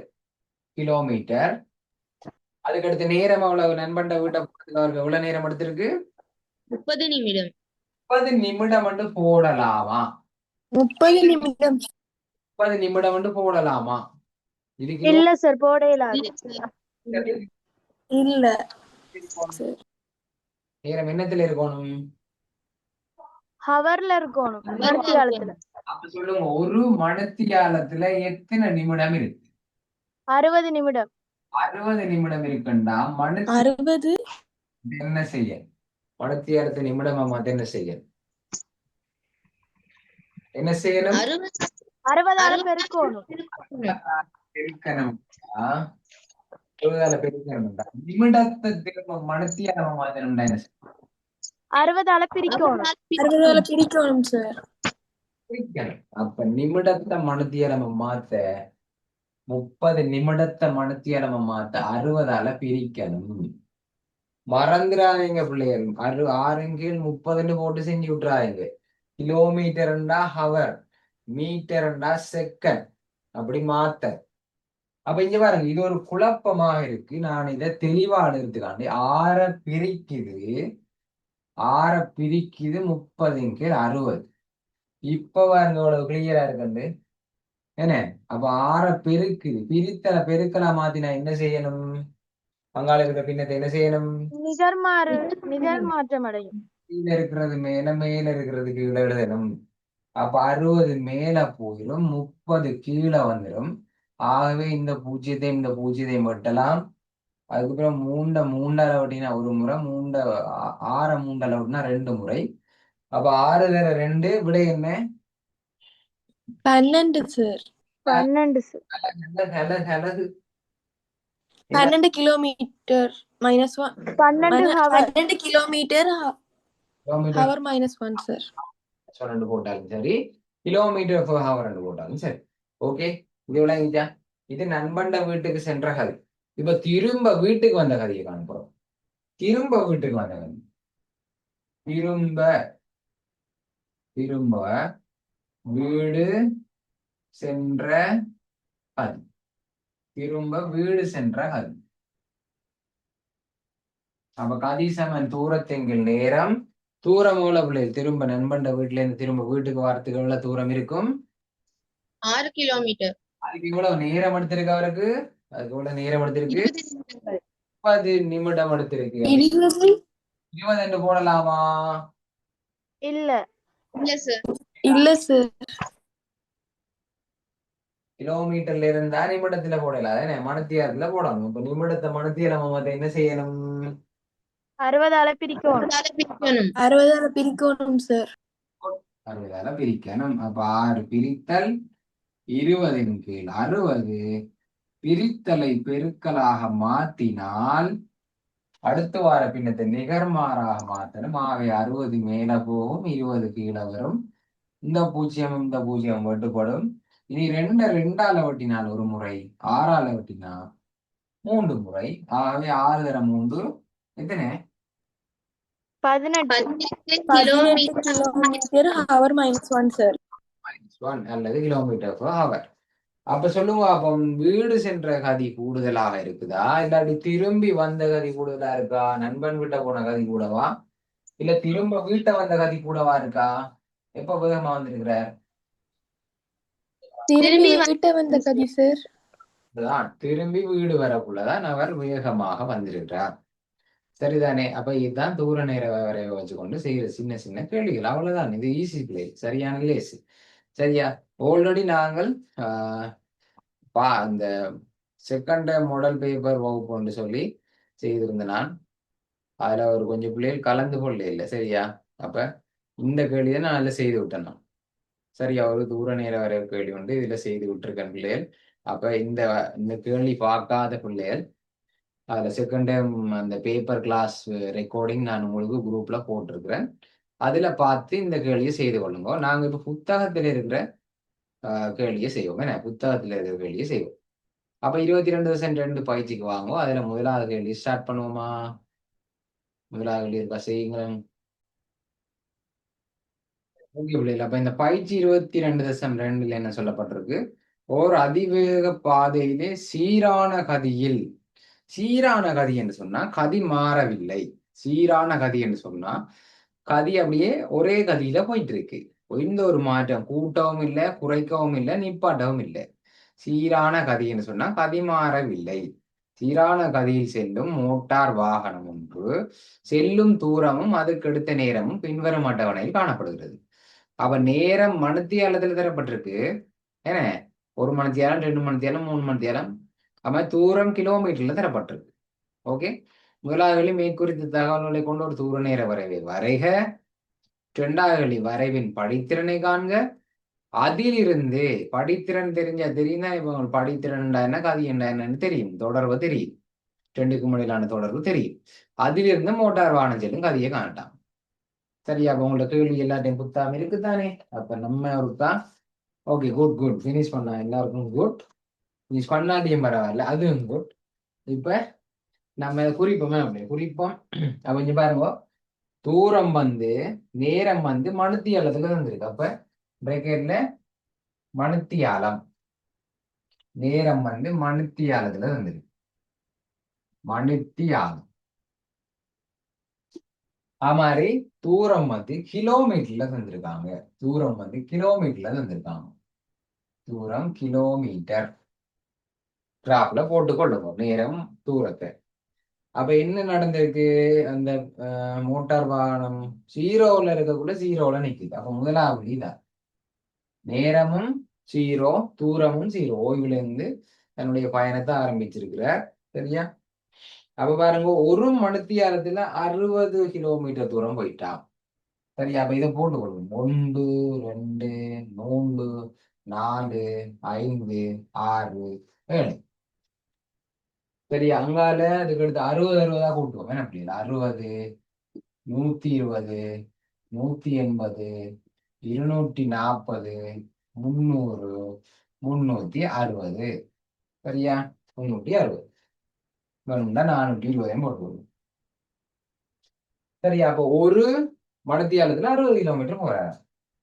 கிலோமீட்டர். அதுக்கடுத்து நேரம் எவ்வளவு? நண்பண்ட வீட்டை அவருக்கு எவ்வளவு நேரம் எடுத்திருக்கு? 30 நிமிடம். 30 நிமிடம் வந்து போடலாமா? 30 நிமிடம் 30 நிமிடம் வந்து போடலாமா? இதுக்கு இல்ல சார், போட இயலாது. இல்ல நேரம் என்னத்துல இருக்கணும்? ஹவர்ல இருக்கணும், மணித்தியாலத்துல. அப்ப சொல்லுங்க, ஒரு மணித்தியாலத்துல எத்தனை நிமிடம் இருக்கு? 60 நிமிடம். 60 நிமிடம் இருக்குண்டா 60 என்ன செய்ய? மணித்தியாலத்து நிமிடம் மாத்த என்ன செய்ய? என்ன செய்யணும்? 60ஆல பெருக்கணும். பெருக்கணும்டா. 60ஆல பெருக்கணும்டா. நிமிடத்தை திரும்ப மணித்தியாலமா மாத்தணும்டா என்ன செய்யணும்? 60ஆல பிரிக்கணும். 60 பிரிக்கணும் சார். பிரிக்கணும். அப்ப நிமிடத்தை மணித்தியாலமா மாத்த 30 நிமிடத்தை மணித்தியாலமா மாத்த 60ஆல பிரிக்கணும். மறந்துடாதீங்க பிள்ளைகள். 6 கீழ் 30 போட்டு செஞ்சு விட்டுறாதீங்க. கிலோமீட்டர்ண்டா ஹவர், மீட்டர்ண்டா செகண்ட், அப்படி மாத்த. அப்ப இங்க பாருங்க, இது ஒரு குழப்பமாக இருக்கு. நான் இதை தெளிவா எடுத்துக்காண்டி 6 பிரிக்குது 30 கீழ் 60. இப்ப பாருங்க இவ்வளவு கிளியரா இருக்கு என்ன. அப்ப 6 பெருக்குது, பெருக்கலா மாத்தினா என்ன செய்யணும்? பங்காளி இருக்க பின்னத்தை என்ன செய்யணும்? நிகர் மாற்றம் அடையும். கீழே இருக்கிறது மேல, மேல இருக்கிறது கீழே எழுதணும். அப்ப 60 மேல போயிடும், 30 கீழே வந்துடும். ஆகவே இந்த பூஜ்ஜியத்தையும் வெட்டலாம். அதுக்கப்புறம் மூண்டால வெட்டினா ஒரு முறை, 6 மூண்டால வெட்டினா 2 முறை. அப்ப 6 தர 2 விடை என்ன? 12 sir. 12 sir. 12 kilometre -1. 12 kilometre hour -1 sir. 2 போட்டாலும் சரி, கிலோமீட்டர் per hour போட்டாலும் சரி. ஓகே, இது விளங்கிச்சா? இது நண்பண்ட வீட்டுக்கு சென்ற கதை. இப்ப திரும்ப வீட்டுக்கு வந்த கதையை காண்போம். திரும்ப வீட்டுக்கு வந்த கதை. திரும்ப வீடு சென்ற கதை. திரும்ப வீடு சென்ற கதை. அப்ப கதி சமன் தூரத்தின் நேரம். தூரம் எவ்வளவு பிள்ளைகள்? திரும்ப நண்பண்ட வீட்டுல இருந்து திரும்ப வீட்டுக்கு வரத்துக்கு எவ்வளவு தூரம் இருக்கும்? 6 கிலோமீட்டர். அதுக்கு இவ்வளவு நேரம் எடுத்திருக்கு அவருக்கு. அதுக்கு இவ்வளவு நேரம் எடுத்திருக்கு 30 நிமிடம் எடுத்திருக்கு. 20 20 போடலாமா? இல்ல, இல்ல சார். இல்ல சார். கிலோமீட்டர்ல இருந்தா நிமிடத்துல போடல, அதானே மணித்தியாலத்துல போடணும். இப்ப நிமிடத்தை மணித்தியாலம் நம்ம என்ன செய்யணும்? 60ஆல பிரிக்கணும். 60ஆல பிரிக்கணும் சார். 60ஆல பிரிக்கணும். அப்ப 6 பிரித்தல் 20 கீழ் 60 பிரித்தலை பெருக்கலாக மாத்தினால் அடுத்த வார பின்னத்தை நிகர்மாறாக மாத்தணும். ஆகவே 60 மேல போகும், 20 கீழே வரும். இந்த பூஜ்ஜியம் வெட்டுப்படும். இனி 2ஆல வெட்டினால் ஒரு முறை, 6ஆல வெட்டினா 3 முறை. ஆகவே 6 தர 3 எத்தனை? 18 கிலோமீட்டர் ஹவர் -1 சார். -1 அல்லது கிலோமீட்டர் ஹவர். அப்ப சொல்லுங்க, அப்ப வீடு சென்ற கதி கூடுதலாக இருக்குதா, இல்லாட்டி திரும்பி வந்த கதி கூடுதலா இருக்கா? நண்பன் வீட்டை போன கதி கூடவா, இல்ல திரும்ப வீட்டை வந்த கதி கூடவா இருக்கா? எப்ப வேகமா வந்திருக்கிற? திரும்பி வீட்டை வந்த கதி சார். திரும்பி வீடு வரக்குள்ளதான் அவர் வேகமாக வந்திருக்கிறார். சரிதானே? அப்ப இதுதான் தூர நேர வரைவை வச்சுக்கொண்டு செய்யற சின்ன சின்ன கேள்விகள். அவ்வளவுதான். இது ஈஸி பிளே, சரியான லேஸ். சரியா? ஆல்ரெடி நாங்கள் அந்த செகண்ட் மாடல் பேப்பர் வகுப்புன்னு சொல்லி செய்திருந்த நான். அதுல ஒரு கொஞ்சம் பிள்ளைகள் கலந்து கொள்ள இல்லை. சரியா? அப்ப இந்த கேள்வியை நான் அதுல செய்து விட்டேன் நான். சரியா? ஒரு தூர நேர வரைவு கேள்வி வந்து இதுல செய்து விட்டுருக்கேன் பிள்ளைகள். அப்ப இந்த கேள்வி பார்க்காத பிள்ளைகள் அதில் செகண்ட் டைம் அந்த பேப்பர் கிளாஸ் ரெக்கார்டிங் நான் உங்களுக்கு குரூப்ல போட்டிருக்கிறேன். அதுல பார்த்து இந்த கேள்வியை செய்து கொள்ளுங்க. நாங்க இப்ப புத்தகத்துல இருக்கிற கேள்வியை செய்வோம். என்ன புத்தகத்துல இருக்கிற கேள்வியை செய்வோம். அப்ப 22% பயிற்சிக்கு வாங்க. அதுல முதலாவது கேள்வி ஸ்டார்ட் பண்ணுவோமா? முதலாவது கேள்வி இருக்கா? செய்யுங்களேன். அப்ப இந்த பயிற்சி 22.2 என்ன சொல்லப்பட்டிருக்கு? ஓர் அதிவேக பாதையிலே சீரான கதியில், சீரான கதி என்று சொன்னா கதி மாறவில்லை. சீரான கதி என்று சொன்னா கதி அப்படியே ஒரே கதியில போயிட்டு இருக்கு. எந்த ஒரு மாற்றம், கூட்டவும் இல்லை, குறைக்கவும் இல்லை, நிப்பாட்டவும் இல்லை. சீரான கதி என்று சொன்னா கதி மாறவில்லை. சீரான கதியில் செல்லும் மோட்டார் வாகனம் ஒன்று செல்லும் தூரமும் அதற்கெடுத்த நேரமும் பின்வரும் அட்டவணையில் காணப்படுகிறது. அப்ப நேரம் மணித்தியாலத்துல தரப்பட்டிருக்கு. ஏன்னா 1 மணித்தியாலம், 2 மணித்தியாலம், 3 மணித்தியாலம். அப்ப தூரம் கிலோமீட்டர்ல தரப்பட்டிருக்கு. ஓகே. முதலாவது மேற்குறித்த தகவல்களை கொண்டு ஒரு தூர நேர வரைவை வரைக. 2வது வரைவின் படித்திறனை காண்க. அதிலிருந்து படித்திறன் தெரியும்னா இப்ப படித்திறன் என்ன, கதி என்னன்னு தெரியும், தொடர்பு தெரியும், 2க்கும் இடையிலான தொடர்பு தெரியும். அதிலிருந்து மோட்டார் வாகனம் செல்லும் கதியை காணட்டாம். சரியா? அப்ப உங்களோட கேள்வி எல்லாத்தையும் புத்தாம இருக்குதானே? அப்ப நம்ம ஒருத்தான். ஓகே, குட் ஃபினிஷ் பண்ணா எல்லாருக்கும் குட். ஃபினிஷ் பண்ணாட்டியும் பரவாயில்ல, அதுவும் குட். இப்ப நம்ம குறிப்போமே அப்படி குறிப்போம். அப்ப கொஞ்சம் பாருங்க, தூரம் வந்து நேரம் வந்து மணித்தியாலத்துக்கு தந்திருக்கு. அப்ப பிரேக்கெட்ல மணித்தியாலம், நேரம் வந்து மணித்தியாலத்துல தந்திருக்கு. மணித்தியாலம். அது மாதிரி தூரம் வந்து கிலோமீட்டர்ல தந்திருக்காங்க. தூரம் வந்து கிலோமீட்டர்ல தந்திருக்காங்க. தூரம் கிலோமீட்டர் கிராஃப்ல போட்டுக்கொள்ளுங்க நேரம் தூரத்தை. அப்ப என்ன நடந்திருக்கு? அந்த மோட்டார் வாகனம் 0ல இருக்கக்குள்ள 0ல நிக்குது. அப்ப முதலாவது இதான் நேரமும் 0, தூரமும் 0. ஓய்வுல இருந்து தன்னுடைய பயணத்தை ஆரம்பிச்சிருக்கிறார். சரியா? அப்ப பாருங்க, 1 மணித்தியாலத்துல 60 கிலோமீட்டர் தூரம் போயிட்டான். சரியா? அப்ப இதை போட்டுக்கொள்ளும். 1, 2, 3, 4, 5, 6, 7. சரியா? அங்கால அதுக்கு அடுத்து 60 கூட்டுவோம். என்ன அப்படி 60, 120, 180, 240, 300, 360. சரியா? 360 வேணும்னா 420 போட்டுக்கொள்ளும். சரியா? அப்போ ஒரு மணித்தியாலத்துல 60 கிலோமீட்டர் போறாரு.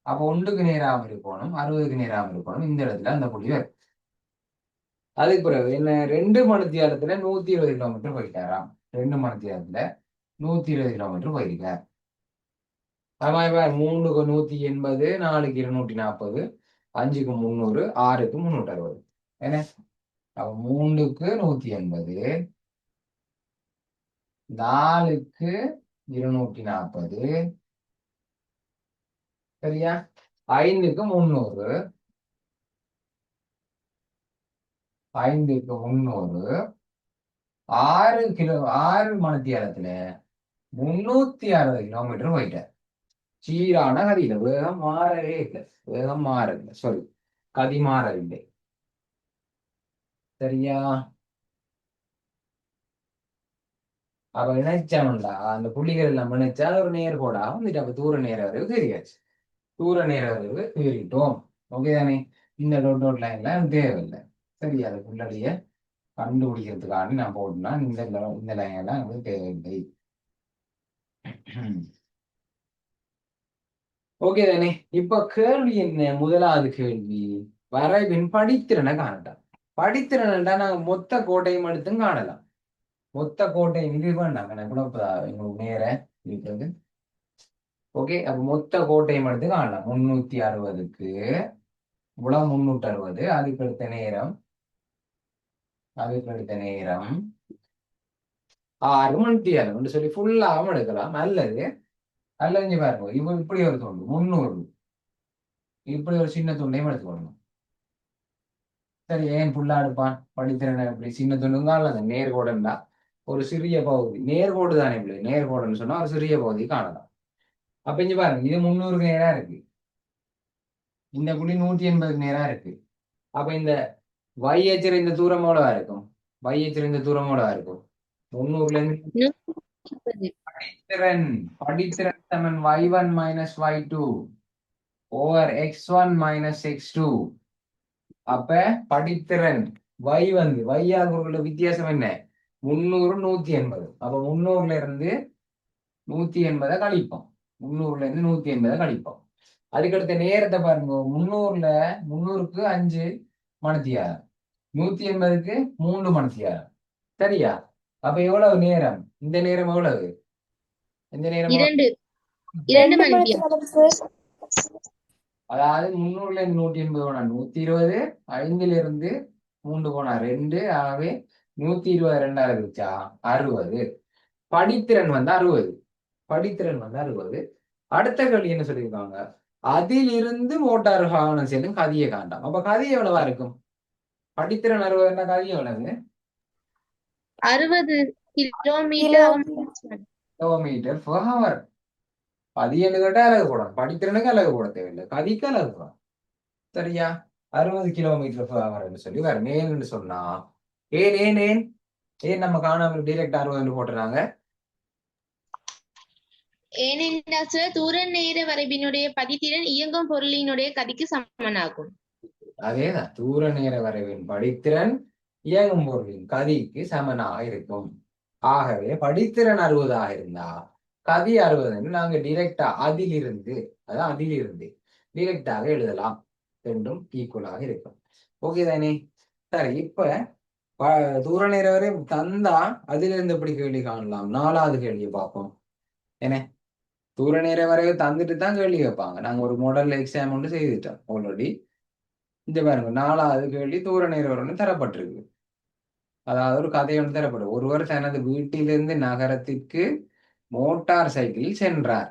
அப்போ 1க்கு நேராக இருக்கணும், 60க்கு நேராக இருக்கணும். இந்த இடத்துல அந்த புள்ளி வரும். அதுக்கு பிறகு என்ன, 2 மணித்தியாலத்துல 120 கிலோமீட்டர் போயிட்டாராம். 2 மணித்தியாலத்துல 120 கிலோமீட்டர் போயிருக்கார். அது மாதிரி 3க்கு 180, 4க்கு 240, 5க்கு 300, 6க்கு 360. என்ன? அப்ப 3க்கு 180, 4க்கு 240, சரியா? 5க்கு 300, 5க்கு 300, 6 மணித்தியாலத்துல 360 கிலோமீட்டர் போயிட்டார். சீரான கதியில வேகம் மாறவே இல்லை, வேகம் மாறவில்லை, சாரி, கதி மாறவில்லை. சரியா? அப்ப இணைச்சோம்டா, அந்த புள்ளிகள் எல்லாம் இணைச்சா அது ஒரு நேர்கோடா வந்துட்டு, அப்ப தூர நேர வரைவு தெரியாச்சு. தூர நேர வரைவு தேறிட்டோம். ஓகே தானே? இந்த டோட் லைன்ல தேவையில்லை. சரி, அது உள்ளடைய கண்டுபிடிக்கிறதுக்காக நான் போட்டேன்னா இந்த லைன் எல்லாம் நமக்கு தேவையில்லை. ஓகே தானே? இப்ப கேள்வி என்ன? முதலாவது கேள்வி, வரைவின் படித்திறனை காணலாம். படித்திறன்டா நாங்க மொத்த கோட்டையும் எடுத்தும் காணலாம். மொத்த கோட்டையும் இது வேண்டாம் கூட எங்களுக்கு நேர இருக்கிறது. ஓகே, அப்ப மொத்த கோட்டையும் எடுத்து காணலாம். 360க்கு இவ்வளவு 360, அதுக்கு அடுத்த நேரம் 6 மணித்தியாலம் சொல்லி ஃபுல்லாகவும் எடுக்கலாம். அல்லது இங்க பாருங்க, இவ இப்படி ஒரு துண்டு 300, இப்படி ஒரு சின்ன துண்டையும் எடுத்துக்கொள்ளணும். சரி, ஏன் ஃபுல்லா எடுப்பான்? படித்திறனை இப்படி சின்ன துண்டுங்க அல்லது நேர்கோடுண்டா ஒரு சிறிய பகுதி, நேர்கோடு தானே, இப்படி நேர்கோடுன்னு சொன்னா ஒரு சிறிய பகுதி காணலாம். அப்ப இங்க பாருங்க, இது 300க்கு நேரா இருக்கு, இந்த புள்ளி 180க்கு நேரா இருக்கு. அப்ப இந்த வையச்சிற இந்த தூரம் எவ்வளவா இருக்கும்? வையச்சிற இந்த தூரம் எவ்வளவா இருக்கும்? 300ல இருந்து படித்திறன் சமன் y1 minus y2 over x1 minus x2. அப்ப படித்திறன் y வந்து y வித்தியாசம் என்ன? 300 180. அப்ப 300ல இருந்து 180 கழிப்போம். 300ல இருந்து 180 கழிப்போம். அதுக்கடுத்த நேரத்தை பாருங்க, 300க்கு 5 மணித்தியாலம், 180க்கு 3 மணித்தியாலம். சரியா? அப்ப எவ்வளவு நேரம்? இந்த நேரம் எவ்வளவு? இந்த நேரம் 2 மணித்தியாலம் சார். அதாவது 300ல இருந்து 180 போனா 120, 5ல இருந்து 3 போனா 2, ஆகவே 120 2 இருந்துச்சா 60. படித்திறன் வந்து 60. படித்திறன் வந்து 60. அடுத்த கேள்வி என்ன சொல்லியிருக்காங்க? அதிலிருந்து மோட்டார் வாகனம் செல்லும் கதியை காண்டாம். அப்ப கதி எவ்வளவா இருக்கும்? படித்திறன் 60 கதி எவ்வளவு? 60 கிலோமீட்டர் per hour. கதி என்று கேட்டா அழகு போடணும், படித்திறனுக்கு அழகு போட தேவையில்லை, கதிக்கு அழகு போடணும். சரியா? 60 கிலோமீட்டர் per hour சொல்லி வேற மேல்னு சொன்னா ஏன் ஏன் ஏன் ஏன் நம்ம காணாமல் டைரக்ட் 60 போட்டுறாங்க? ஏனென்றால் சார், தூர நேர வரைவினுடைய படித்திறன் இயங்கும் பொருளினுடைய கதிக்கு சமனாகும். அதேதான், தூர நேர வரைவின் படித்திறன் இயங்கும் பொருளின் கதிக்கு சமனாக இருக்கும். ஆகவே படித்திறன் 60 இருந்தா கதி 60 நாங்க டிரெக்டா அதிலிருந்து டிரெக்டாக எழுதலாம். ரெண்டும் ஈக்குவலாக இருக்கும். ஓகே தானே? சரி, இப்ப தூர நேர வரை தந்தா அதுல இருந்து எப்படி கேள்வி காணலாம்? 4வது கேள்வியை பார்ப்போம். என்ன, தூர நேர வரைவு தந்துட்டு தான் கேள்வி வைப்பாங்க. நாங்க ஒரு மாடல் எக்ஸாம் ஒன்று செய்துட்டோம் ஆல்ரெடி. இந்த பாருங்க, 4வது கேள்வி தூர நேர வரைன்னு தரப்பட்டிருக்கு. அதாவது ஒரு கதை ஒன்று தரப்படும். ஒருவர் தனது வீட்டிலிருந்து நகரத்திற்கு மோட்டார் சைக்கிளில் சென்றார்.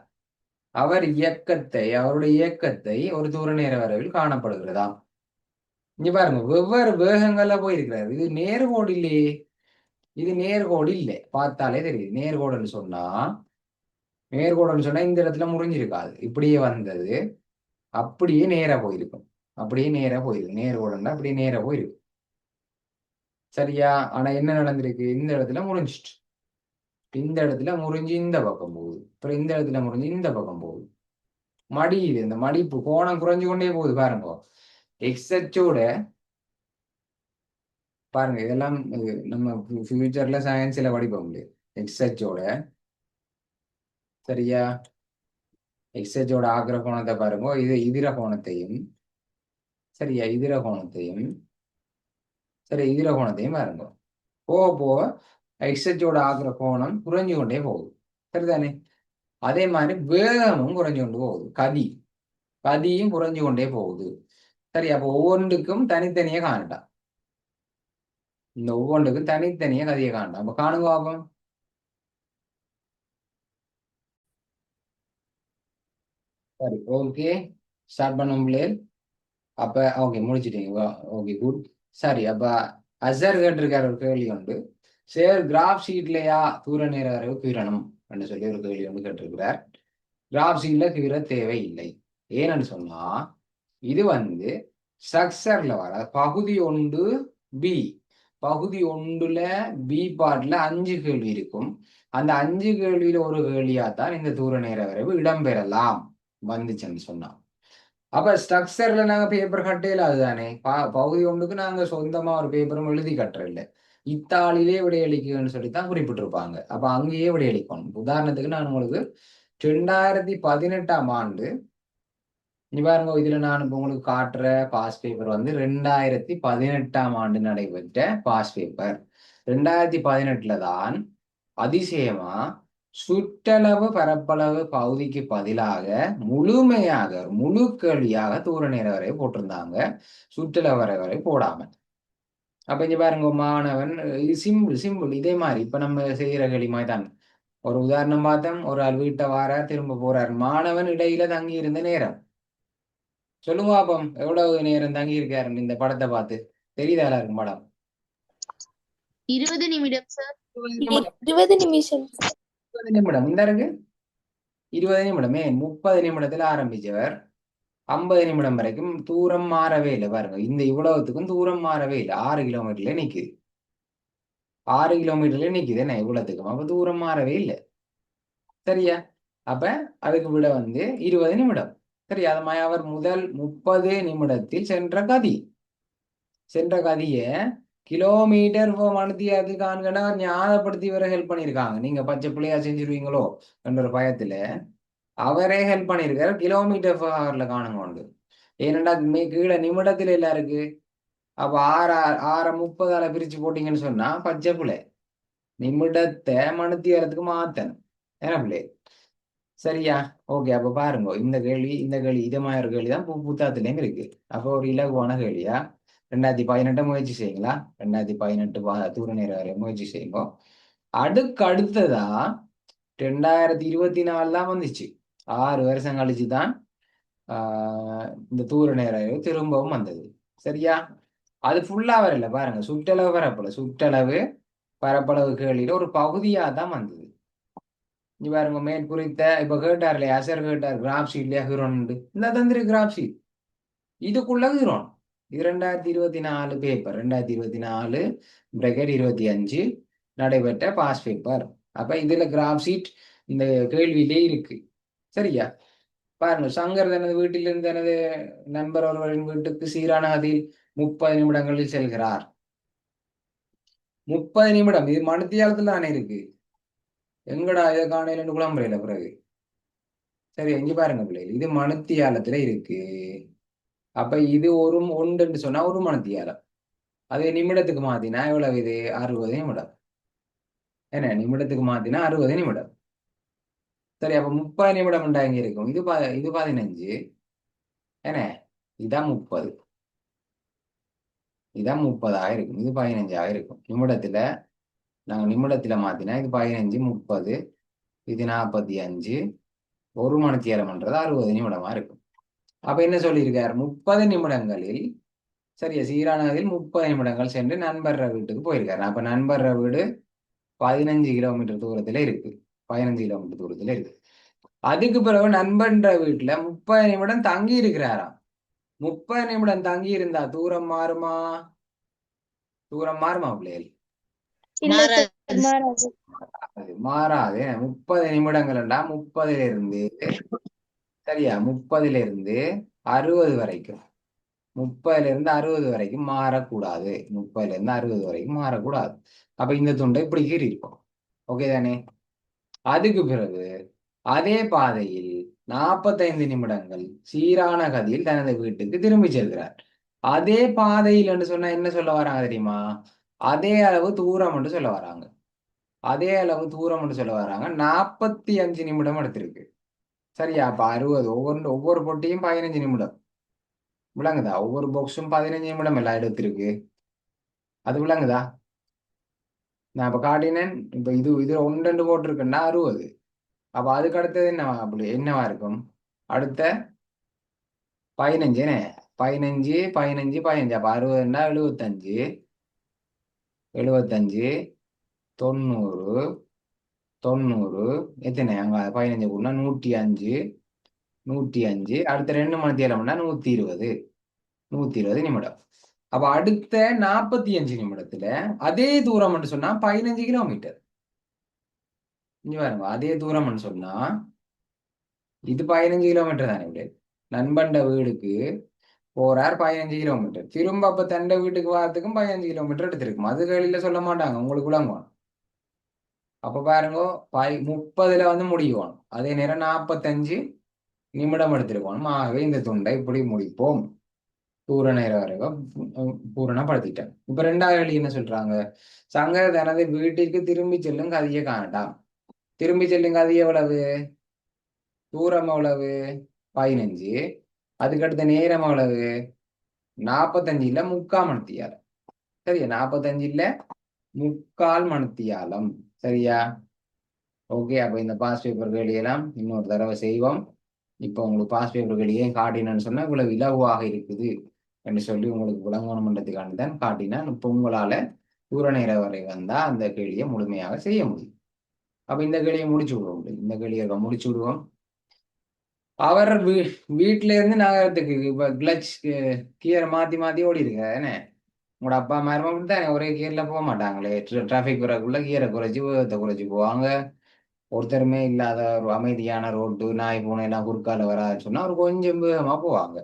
அவருடைய இயக்கத்தை ஒரு தூர நேர வரைவில் காணப்படுகிறதா. இங்க பாருங்க, வெவ்வேறு வேகங்கள்ல போயிருக்கிறாரு. இது நேர்கோடு இல்லையே, இது நேர்கோடு இல்லை, பார்த்தாலே தெரியுது. நேர்கோடுன்னு சொன்னா இந்த இடத்துல முறிஞ்சிருக்காது, இப்படியே வந்தது அப்படியே நேரா போயிருக்கும். நேர்கோடுன்னா அப்படியே நேரா போயிருக்கு. சரியா? ஆனா என்ன நடந்திருக்கு? இந்த இடத்துல முறிஞ்சிட்டு, இந்த இடத்துல முறிஞ்சு இந்த பக்கம் போகுது, அப்புறம் இந்த இடத்துல முறிஞ்சு இந்த பக்கம் போகுது, மடியுது. இந்த மடிப்பு கோணம் குறைஞ்சு கொண்டே போகுது. பாருங்க, எக்ஸோட பாருங்க, இதெல்லாம் நம்ம ஃபியூச்சர்ல சயின்ஸ்ல படிப்போம் முடியும். எக்ஸோட சரியா? எக்ஸோட ஆக்கிர கோணத்தை பாருங்க, இது இதர கோணத்தையும், சரியா, இதர கோணத்தையும் பாருங்க. போக போக எக்ஸோட ஆக்கிர கோணம் குறைஞ்சு கொண்டே போகுது. சரிதானே? அதே மாதிரி வேகமும் குறைஞ்சு கொண்டு போகுது, கதியும் குறைஞ்சு கொண்டே போகுது. சரி, அப்போ ஒவ்வொன்றுக்கும் தனித்தனியே காணட்டான். இந்த ஒவ்வொன்றுக்கும் தனித்தனியே கதியை காணலாம். அப்ப காணுங்க பார்ப்போம். சரி, ஓகே. ஸ்டார்ட் பண்ணும் பிள்ளைகள். அப்ப ஓகே முடிச்சிட்டீங்க. Okay, good. சரி, அப்ப அசர் கேட்டிருக்காரு ஒரு கேள்வி உண்டு. சார், கிராஃப் ஷீட்லயா தூர நேர வரைவு கீறணும் என்று சொல்லி ஒரு கேள்வி ஒன்று கேட்டிருக்கிறார். கிராஃப் ஷீட்ல கீற தேவை இல்லை. ஏன்னு சொன்னா இது ஸ்ட்ரக்சர்ல வர பகுதி 1 பி. பகுதி 1ல பி பார்ட்ல 5 கேள்வி இருக்கும். அந்த 5 கேள்வியில ஒரு கேள்வியா தான் இந்த தூர நேர வரைவு இடம்பெறலாம் வந்துச்சுன்னு சொன்னா. அப்ப ஸ்ட்ரக்சர்ல நாங்க பேப்பர் கட்டையில அதுதானே பகுதி 1க்கு நாங்க சொந்தமா ஒரு பேப்பரும் எழுதி கட்டுறதில்ல. இத்தாளிலே விடையளிக்குன்னு சொல்லித்தான் குறிப்பிட்டிருப்பாங்க. அப்ப அங்கேயே விடையளிக்கணும். உதாரணத்துக்கு நான் உங்களுக்கு 2018ஆம் ஆண்டு பாருங்க, இதுல நான் இப்ப உங்களுக்கு காட்டுற பாஸ் பேப்பர் 2018ஆம் ஆண்டு நடைபெற்ற பாஸ் பேப்பர். 2018ல தான் அதிசயமா சுற்றளவு பரப்பளவு பகுதிக்கு பதிலாக முழுமையாக முழு கேள்வியாக தூர நேர வரை போட்டிருந்தாங்க, சுற்றளவு வரை போடாம. அப்ப இங்க பாருங்க, மாணவன் இது சிம்பிள் சிம்பிள் இதே மாதிரி இப்ப நம்ம செய்யற கேள்வி மாதிரி தான். ஒரு உதாரணம் பார்த்தோம், ஒரு ஆள் வீட்டை வாரார், திரும்ப போறார். மாணவன் இடையில தங்கி இருந்த நேரம் சொல்லுங்க பாப்போம், எவ்வளவு நேரம் தங்கி இருக்காரு இந்த படத்தை பார்த்து? தெரியுதா எல்லாருக்கும் படம்? 20 நிமிடம் சார். 20 நிமிஷம். 20 நிமிடம் இந்த இருக்கு. 20 நிமிடமே 30 நிமிடத்துல ஆரம்பிச்சவர் 50 நிமிடம் வரைக்கும் தூரம் மாறவே இல்லை. பாருங்க, இந்த இவ்வளவுத்துக்கும் தூரம் மாறவே இல்லை. 6 கிலோமீட்டர்ல நிக்குது. 6 கிலோமீட்டர்ல நிக்குது. என்ன இவ்வளவுத்துக்கும்? அப்ப தூரம் மாறவே இல்லை. சரியா? அப்ப அதுக்கு விட 20 நிமிடம். சரி, அது மாதிரி அவர் முதல் 30 நிமிடத்தில் சென்ற கதிய கிலோமீட்டர் மணித்தியாலத்துக்கு காண்கண்டா ஞாபகப்படுத்தி வர ஹெல்ப் பண்ணியிருக்காங்க. நீங்க பச்சை பிள்ளையா செஞ்சிருவீங்களோ என்ற ஒரு பயத்துல அவரே ஹெல்ப் பண்ணியிருக்காரு. கிலோமீட்டர் ஹவர்ல காணுங்க உண்டு. ஏனெண்டா கீழே நிமிடத்துல எல்லாம் இருக்கு. அப்ப 6:30 பிரிச்சு போட்டீங்கன்னு சொன்னா பச்சை பிள்ளை நிமிடத்தை மணித்தியாலத்துக்கு மாத்தணும். ஏன்னா பிள்ளை சரியா? ஓகே, அப்ப பாருங்க, இந்த கேள்வி இதே மாதிரி ஒரு கேள்வி தான் புத்தகத்திலையும் இருக்கு. அப்போ ஒரு இலகுவான கேள்வியா 2018 முயற்சி செய்யுங்களா? 2018 தூர நேர வரை முயற்சி செய்யுங்க. அடுத்ததா 2024 தான் வந்துச்சு. 6 வருஷம் கழிச்சு தான் இந்த தூர நேர திரும்பவும் வந்தது. சரியா? அது ஃபுல்லா வரல. பாருங்க, சுற்றளவு பரப்பளவு கேள்வியில ஒரு பகுதியா தான் வந்தது. பாருங்க, மேற்குறித்த இப்ப கேட்டார் இல்லையா, அசர் கேட்டார் கிராஃப் ஷீட்லயா ஹீரோன் இந்த தந்திரி கிராஃப் ஷீட் இதுக்குள்ள ஹீரோன். இது 2024 பேப்பர், 2024-25 நடைபெற்ற பாஸ் பேப்பர். அப்ப இதுல கிராஃப் ஷீட் இந்த கேள்வியிலே இருக்கு. சரியா? பாருங்க, சங்கர் தனது வீட்டிலிருந்து தனது நண்பர் ஒருவரின் வீட்டுக்கு சீரான அதில் 30 நிமிடங்களில் செல்கிறார். 30 நிமிடம் இது மணித்தியாலத்துல தானே இருக்கு. எங்கடா இதை காணையில குழம்புறையில பிறகு. சரி, இங்க பாருங்க பிள்ளைகள், இது மணித்தியாலத்துல இருக்கு. அப்ப இது ஒன்றுன்னு சொன்னா ஒரு மணித்தியாலம். அது நிமிடத்துக்கு மாத்தினா எவ்வளவு? இது 60 நிமிடம். என்ன நிமிடத்துக்கு மாத்தினா 60 நிமிடம். சரி, அப்ப 30 நிமிடம் இங்க இருக்கும். இது 15. என்ன இதான் 30. இதான் 30 இருக்கும். இது 15 இருக்கும். நாங்க நிமிடத்துல மாத்தினா இது 15, 30, இது 45. ஒரு மணித்தியாலம்ன்றது 60 நிமிடமா இருக்கும். அப்ப என்ன சொல்லியிருக்காரு? 30 நிமிடங்களில் சரியா சீரானதில் 30 நிமிடங்கள் சென்று நண்பர் வீட்டுக்கு போயிருக்காரு. அப்ப நண்பர் வீடு 15 கிலோமீட்டர் தூரத்துல இருக்கு. 15 கிலோமீட்டர் தூரத்துல இருக்கு. அதுக்கு பிறகு நண்பன்ற வீட்டுல 30 நிமிடம் தங்கி இருக்கிறாராம். 30 நிமிடம் தங்கி இருந்தா தூரம் மாறுமா பிள்ளைகள்? மாறாது. 30 நிமிடங்கள்டா 30ல இருந்து சரியா 30ல இருந்து 60 வரைக்கும் 30ல இருந்து 60 வரைக்கும் மாறக்கூடாது. 30ல இருந்து 60 வரைக்கும் மாறக்கூடாது. அப்ப இந்த துண்டை இப்படி கீறி இருக்கும். ஓகே தானே? அதுக்கு பிறகு அதே பாதையில் 45 நிமிடங்கள் சீரான கதியில் தனது வீட்டுக்கு திரும்பி செல்கிறார். அதே பாதையில் என்று சொன்னா என்ன சொல்ல வராங்க தெரியுமா? அதே அளவு தூரம் என்று சொல்ல வராங்க. 45 நிமிடம் எடுத்திருக்கு. சரியா? அப்ப 60 ஒவ்வொரு பொட்டியும் 15 நிமிடம். விளங்குதா? ஒவ்வொரு பாக்ஸும் 15 நிமிடம் எல்லாம் எடுத்திருக்கு. அது விளங்குதா? நான் இப்ப காட்டினேன். இப்ப இது 1 போட்டிருக்குன்னா 60. அப்ப அதுக்கு அடுத்தது என்னவா இருக்கும்? அடுத்த 15 என்ன 15 15 15 அப்ப 60ன்னா 75 75 90 90 எத்தனை அங்க 15 கூடனா 105 105 அடுத்த 2 மணி நேரம்னா 120 120 நிமிடம். அப்ப அடுத்த 45 நிமிடத்துல அதே தூரம் சொன்னா 15 கிலோமீட்டர். இங்க பாருங்க அதே தூரம் சொன்னா இது 15 கிலோமீட்டர் தானே இப்படி நண்பண்ட வீடுக்கு போறார் 15 கிலோமீட்டர் திரும்ப அப்ப தண்ட வீட்டுக்கு வரதுக்கும் 15 கிலோமீட்டர் எடுத்திருக்கும். அது கையில சொல்ல மாட்டாங்க உங்களுக்கு விளங்குவோம். அப்ப பாருங்க 30ல முடிவோம். அதே நேரம் 45 நிமிடம் எடுத்திருக்கோம். ஆகவே இந்த துண்டை இப்படி முடிப்போம். பூரண நேரம் வரைக்கும் பூரணப்படுத்திட்டேன். இப்ப 2வது கேள்வி என்ன சொல்றாங்க? சங்கர் தனது வீட்டிற்கு திரும்பி செல்லும் கதையை காணட்டாம். திரும்பி செல்லும் கதை எவ்வளவு? தூரம் எவ்வளவு? 15. அதுக்கடுத்த நேரம் எவ்வளவு? 45ல 3/4 மணித்தியாலம். சரியா 45ல 3/4 மணித்தியாலம். சரியா? ஓகே. அப்ப இந்த பாஸ் பேப்பர் கேள்வியெல்லாம் இன்னொரு தடவை செய்வோம். இப்போ உங்களுக்கு பாஸ் பேப்பர் கேள்வியே காட்டினேன்னு சொன்னா இவ்வளவு இலகுவாக இருக்குது என்று சொல்லி உங்களுக்கு விளங்கணும்ன்றதுக்காண்டி தான் காட்டினேன். இப்போ உங்களால தூர நேர வரை வந்தா அந்த கேள்வியை முழுமையாக செய்ய முடியும். அப்ப இந்த கேள்வியை முடிச்சு விடுவோம். இந்த கேள்வியை முடிச்சு விடுவோம். அவர் வீட்டுல இருந்து நகரத்துக்கு இப்ப கிளச் கியர் மாத்தி மாத்தி ஓடி இருக்க என்ன உங்களோட அப்பா அம்மா தானே ஒரே கியர்ல போக மாட்டாங்களே. டிராபிக் வரக்குள்ள கியரை குறைச்சி வேகத்தை குறைச்சி போவாங்க. ஒருத்தருமே இல்லாத ஒரு அமைதியான ரோட்டு நாய் பூனை எல்லாம் குறுக்கால வராதுன்னு சொன்னா அவர் கொஞ்சம் வேகமா போவாங்க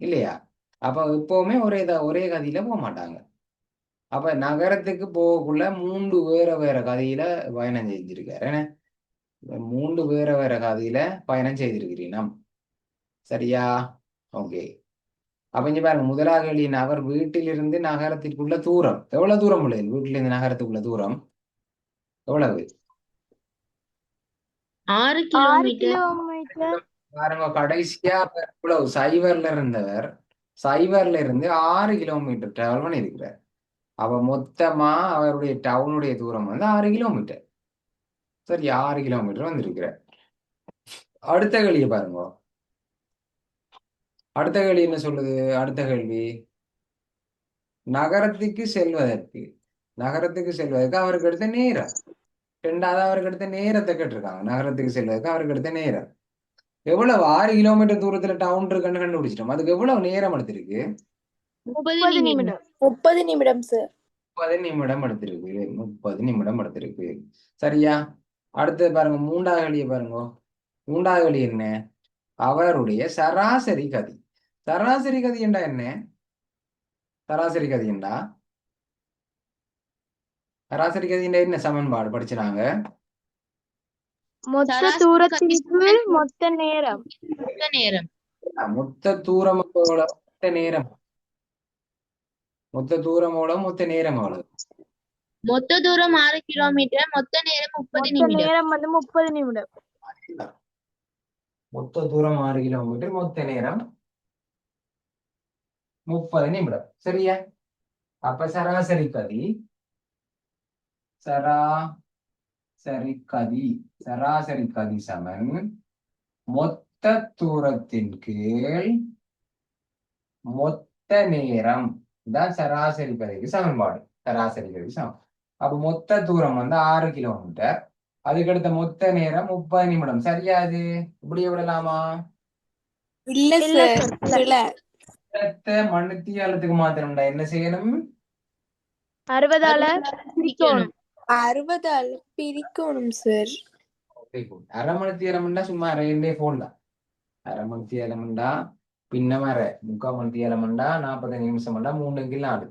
இல்லையா? அப்ப எப்பவுமே ஒரே கதியில போக மாட்டாங்க. அப்ப நகரத்துக்கு போகக்குள்ள 3 வேற கதையில பயணம் செஞ்சிருக்காரு. என்ன 3 வேற கதையில பயணம் செய்திருக்கிறீனா? சரியா? ஓகே. அப்ப இங்க பாருங்க முதலாவது கேள்வி அவர் வீட்டிலிருந்து நகரத்திற்குள்ள தூரம் எவ்வளவு தூரம் உள்ளது? வீட்டிலிருந்து நகரத்துக்குள்ள தூரம் எவ்வளவு? 6 6 கிலோமீட்டர். கிலோமீட்டர். பாருங்க கடைசியா இவ்வளவு சைவர்ல இருந்து 6 கிலோமீட்டர் டிராவல் பண்ணியிருக்கிறார். அப்ப மொத்தமா அவருடைய டவுனுடைய தூரம் 6 கிலோமீட்டர். சரி 6 கிலோமீட்டர் வந்திருக்கிறார். அடுத்த கேள்வியை பாருங்க. அடுத்த கேள்வி என்ன சொல்லுது? அடுத்த கேள்வி நகரத்துக்கு செல்வதற்கு அவருக்கு எடுத்த நேரம். 2வது அவருக்கு எடுத்த நேரத்தை கேட்டிருக்காங்க. நகரத்துக்கு செல்வதற்கு அவருக்கு எடுத்த நேரம் எவ்வளவு? 6 கிலோமீட்டர் தூரத்துல டவுன் இருக்குன்னு கண்டுபிடிச்சிட்டோம். அதுக்கு எவ்வளவு நேரம் எடுத்திருக்கு? 30 நிமிடம். 30 நிமிடம் சார். 30 நிமிடம் எடுத்திருக்கு. 30 நிமிடம் எடுத்திருக்கு. சரியா? அடுத்தது பாருங்க 3வது கேள்வியை பாருங்க. 3வது கேள்வி என்ன? அவருடைய சராசரி கதி. சராசரி கதி என்றா என்ன? சராசரி கதி என்றா என்ன சமன்பாடு படிச்சுனாங்க? மொத்த சராசரி தூரத்திற்கு மொத்த நேரம். மொத்த தூரமோட மொத்த நேரம். மொத்த தூரமோட மொத்த நேரம் எவ்வளவு? மொத்த தூரம் 6 கிலோமீட்டர். மொத்த நேரம் 30 மொத்த நிமிடம். நேரம் 30 நிமிடம். மொத்த தூரம் 6 கிலோமீட்டர், மொத்த நேரம் 30 நிமிடம். சரியா? அப்ப சராசரி கதி சமன் மொத்த தூரத்தின் கீழ் மொத்த நேரம் தான் சராசரி கதிக்கு சமன்பாடு. சராசரி கதி சமம். அப்ப மொத்த தூரம் 6 கிலோமீட்டர். அதுக்கடுத்த மொத்த நேரம் 30 நிமிடம். சரியா? அது இப்படி விடலாமா? இல்ல சார். மணித்தியாலத்துக்கு மாத்திரம்டா என்ன செய்யணும்? 60ஆல பிரிக்கணும். 60ஆல பிரிக்கணும் சார். அரை மணித்தியாலம்டா சும்மா 2 போடலாம். அரை மணித்தியாலம்டா பின்ன 3/4 மணித்தியாலம்டா 45 நிமிஷம் 3/4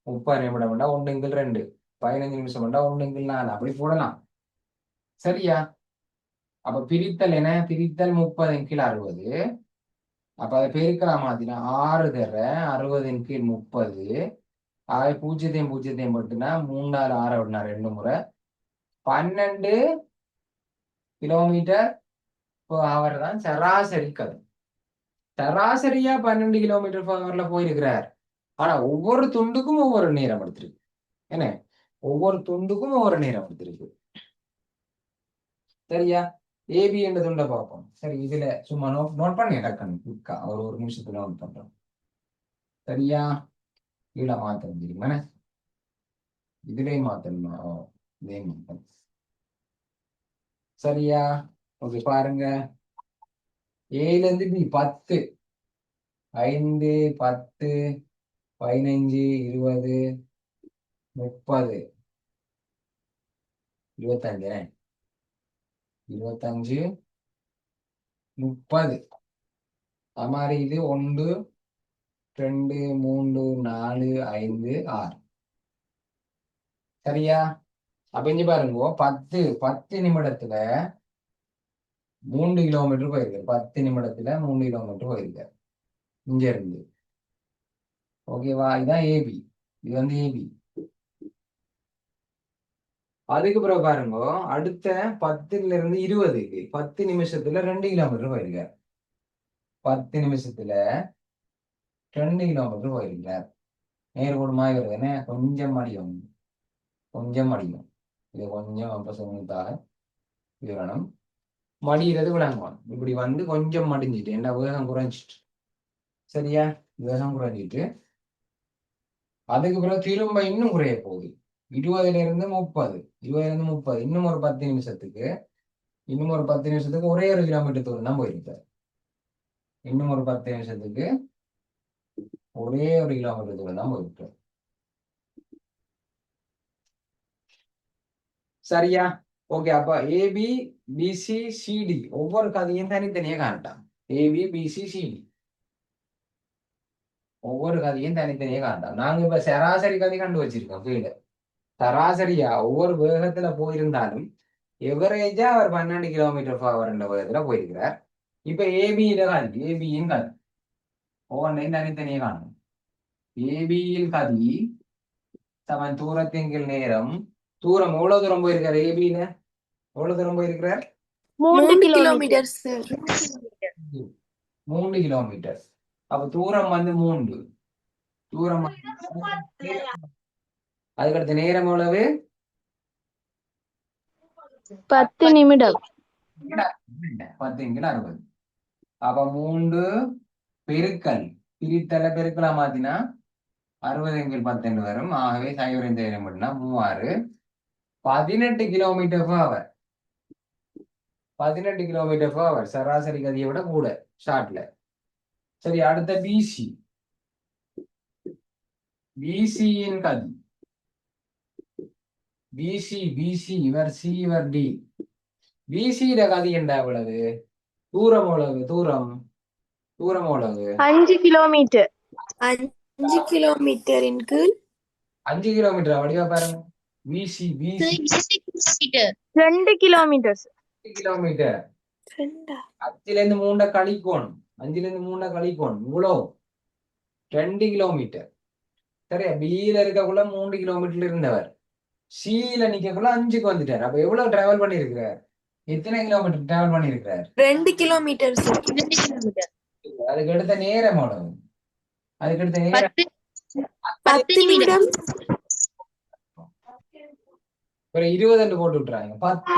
30 நிமிடம் 1/2 15 நிமிஷம் 1/4 அப்படி போடலாம். சரியா? அப்ப பிரித்தல் என்ன? பிரித்தல் 30/60. அப்ப அதை பெருக்கலாம் மாதிரினா 6 தர 60/30. 0 போட்டுனா 3 6 விடனா 2 முறை 12 கிலோமீட்டர் அவர் தான் சராசரி கதி. சராசரியா 12 கிலோமீட்டர் பவர்ல போயிருக்கிறார். ஆனா ஒவ்வொரு துண்டுக்கும் ஒவ்வொரு நேரம் எடுத்திருக்கு. என்ன? ஒவ்வொரு துண்டுக்கும் ஒவ்வொரு நேரம் எடுத்திருக்கு. சரியா? ஏபி என்ற துண்டை பார்ப்போம். சரி, இதுல சும்மா நோட் பண்ணி டக்குன்னு ஒரு நிமிஷத்துல நோட் பண்றோம். சரியா? இதுல மாத்தணும் தெரியுமா? இதுலயும் மாத்தணுமா? இதே மாத்தணும். சரியா? ஓகே, பாருங்க. ஏல இருந்து பி 10, 5, 10, 15, 20, 30, 25, 25, 30. அது மாதிரி இது 1, 2, 3, 4, 5, 6. சரியா? அப்ப இங்க பாருங்க, 10 நிமிடத்துல 3 கிலோமீட்டர் போயிருக்கு. 10 நிமிடத்துல 3 கிலோமீட்டர் போயிருக்கு இங்க இருந்து. ஓகேவா? இதுதான் ஏபி. இது வந்து ஏபி. அதுக்கு பிறகு பாருங்க, அடுத்த 10ல இருந்து 20, 10 நிமிஷத்துல 2 கிலோமீட்டர் போயிருக்க. 10 நிமிஷத்துல 2 கிலோமீட்டர் போயிருக்க. நேர்கோடுமாய் வருதுன்னு கொஞ்சம் மடியும், கொஞ்சம் மடியும். இது கொஞ்சம் அப்ப சொன்னதாக விவரணம். மடிகிறது விளங்குவான். இப்படி வந்து கொஞ்சம் மடிஞ்சிட்டு என்ன வேகம் குறைஞ்சிட்டு. சரியா? வேகம் குறைஞ்சிட்டு அதுக்கு பிறகு திரும்ப இன்னும் குறைய போகுது. 20ல இருந்து 30, 20ல இருந்து 30, இன்னும் ஒரு 10 நிமிஷத்துக்கு ஒரே ஒரு கிலோமீட்டர் தூரம் தான் போயிருக்கு. இன்னும் ஒரு 10 நிமிஷத்துக்கு ஒரே ஒரு கிலோமீட்டர் தூரம் தான் போயிருக்கு. சரியா? ஓகே. அப்ப ஏபி, பிசி, சிடி ஒவ்வொரு கதையும் தனித்தனியே காட்டான். ஏபி, பிசி, சிடி ஒவ்வொரு கதையும் தனித்தனியே காட்டான். நாங்க இப்ப சராசரி கதை கண்டு வச்சிருக்கோம் கீழே. சராசரியா ஒவ்வொரு வேகத்துல போயிருந்தாலும் எவரேஜா அவர் 12 கிலோமீட்டர் பவர் என்ற வேகத்துல போயிருக்கிறார். இப்ப ஏபியில கதி, ஏபியின் கதி ஒவ்வொன்றையும் தனித்தனியே காணும். ஏபியில் கதி சமன் தூரத்தின் நேரம். தூரம் எவ்வளவு தூரம் போயிருக்காரு ஏபியில? எவ்வளவு தூரம் போயிருக்கிறார்? 3 3 கிலோமீட்டர். Kilometre sir. 3 கிலோமீட்டர். அப்ப தூரம் வந்து 3. தூரம் அதுக்கடுத்த நேரம் எவ்வளவு? 10 நிமிடம். 10 × 60. அப்ப 3 பெருக்கல் பெருக்கலா மாத்தினா 60 × 10 வரும். ஆகவே 0 மட்டும்னா 36. 18 கிலோமீட்டர் பவர். 18 கிலோமீட்டர் பவர் சராசரி கதியை விட கூட ஷார்ட்ல. சரி, அடுத்த பிசி. பிசியின் கதி. பிசி இவர் சி இவர் டி. பிசியில கதி என்ன எவ்வளவு? தூரம் எவ்வளவு? தூரம் எவ்வளவு? 5 கிலோமீட்டர். 5 கிலோமீட்டரின் கீழ் 5 கிலோமீட்டர். வடிவா பாருங்க. PC 2 kilometre. 2 கிலோமீட்டர். 2. 5ல இருந்து 3 கழிக்கணும். 5ல இருந்து 3 கழிக்கணும். இவ்வளவு 2 கிலோமீட்டர். சரியா? பியில இருக்கக்குள்ள 3 கிலோமீட்டர்ல இருந்தவர் சியில நிக்கக்குள்ள 5க்கு வந்துட்டார். அப்ப எவ்வளவு டிராவல் பண்ணிருக்கிறார்? எத்தனை கிலோமீட்டர் டிராவல் பண்ணிருக்கிறார்? 2 kilometre sir. அதுக்கு எடுத்த நேரம் எவ்வளவு? அதுக்கு எடுத்த நேரம் 10 நிமிடம். ஒரு 20 போட்டு விட்டுறாங்க. 10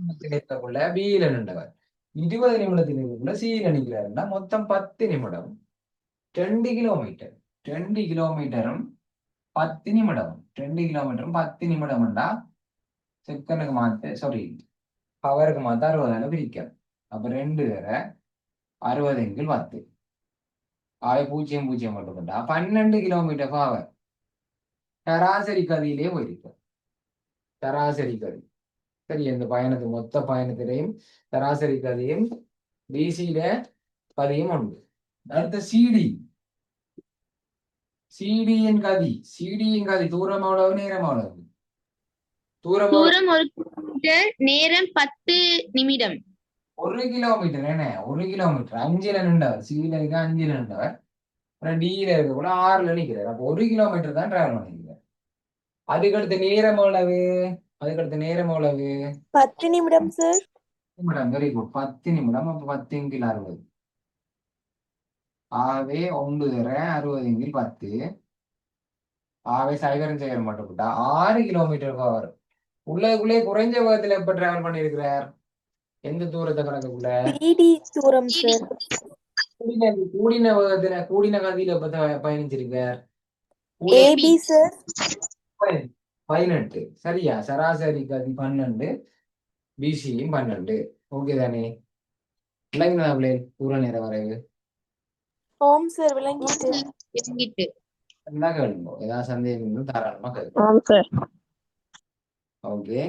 நிமிடத்துக்குள்ள பியில நின்றவர் 20 நிமிடத்திற்குள்ள சியில நிற்கிறாருன்னா மொத்தம் 10 நிமிடம் 2 கிலோமீட்டர். 2 கிலோமீட்டரும் 10 நிமிடம். 2 கிலோமீட்டரும் 10 நிமிடம்டா செகண்டுக்கு மாத்த பவருக்கு மாத்த 60 பிரிக்கும். அப்ப 2 வேற 60 × 10. 0 மட்டும்டா 12 கிலோமீட்டர் பவர் சராசரி கதியிலே போயிருக்கு. சராசரி கதி. சரி, இந்த மொத்த பயணத்திலையும் சராசரி கதியும் பிசியில கதியும் உண்டு. அடுத்த சிடி. சிடியின் கதி தூரம் எவ்வளவு? நேரம் எவ்வளவு? தூரம் 1 கிலோமீட்டர், நேரம் 10 நிமிடம். 1 கிலோமீட்டர். என்ன 1 கிலோமீட்டர்? 5ல நின்றவர் சில இருக்க 5ல நின்றவர் டில இருக்க கூட 6ல நிற்கிறார். அப்போ 1 கிலோமீட்டர் தான் டிராவல் பண்ணிக்கிறார். அதுக்கடுத்த நேரம் எவ்வளவு? 10 நிமிடம் சார். நிமிடம். Very good. 10 நிமிடம். அப்ப 10 × 60. ஆகவே 9 60 × 10. ஆகவே சைவரம் மட்டும் போட்டா 6 கிலோமீட்டர் பவர். உள்ளதுக்குள்ளே குறைஞ்ச வேகத்துல எப்ப டிராவல் பண்ணியிருக்கிறார்? எந்த தூரத்தை கணக்குள்ள பிடி தூரம் சார். கூடின கதியில பயணிச்சிருக்கார் ஏபி சார். 18. சரியா? சராசரி கதி 12, பிசியும் 12. ஓகே தானே? விளங்கினதாங்களே தூர நேர வரைவு. ஓம் சார் விளங்கிட்டு. இறங்கிட்டு. எல்லாம் கேளுங்க. ஏதாவது சந்தேகம் இருந்தா தாராளமா கேளுங்க. ஓகே.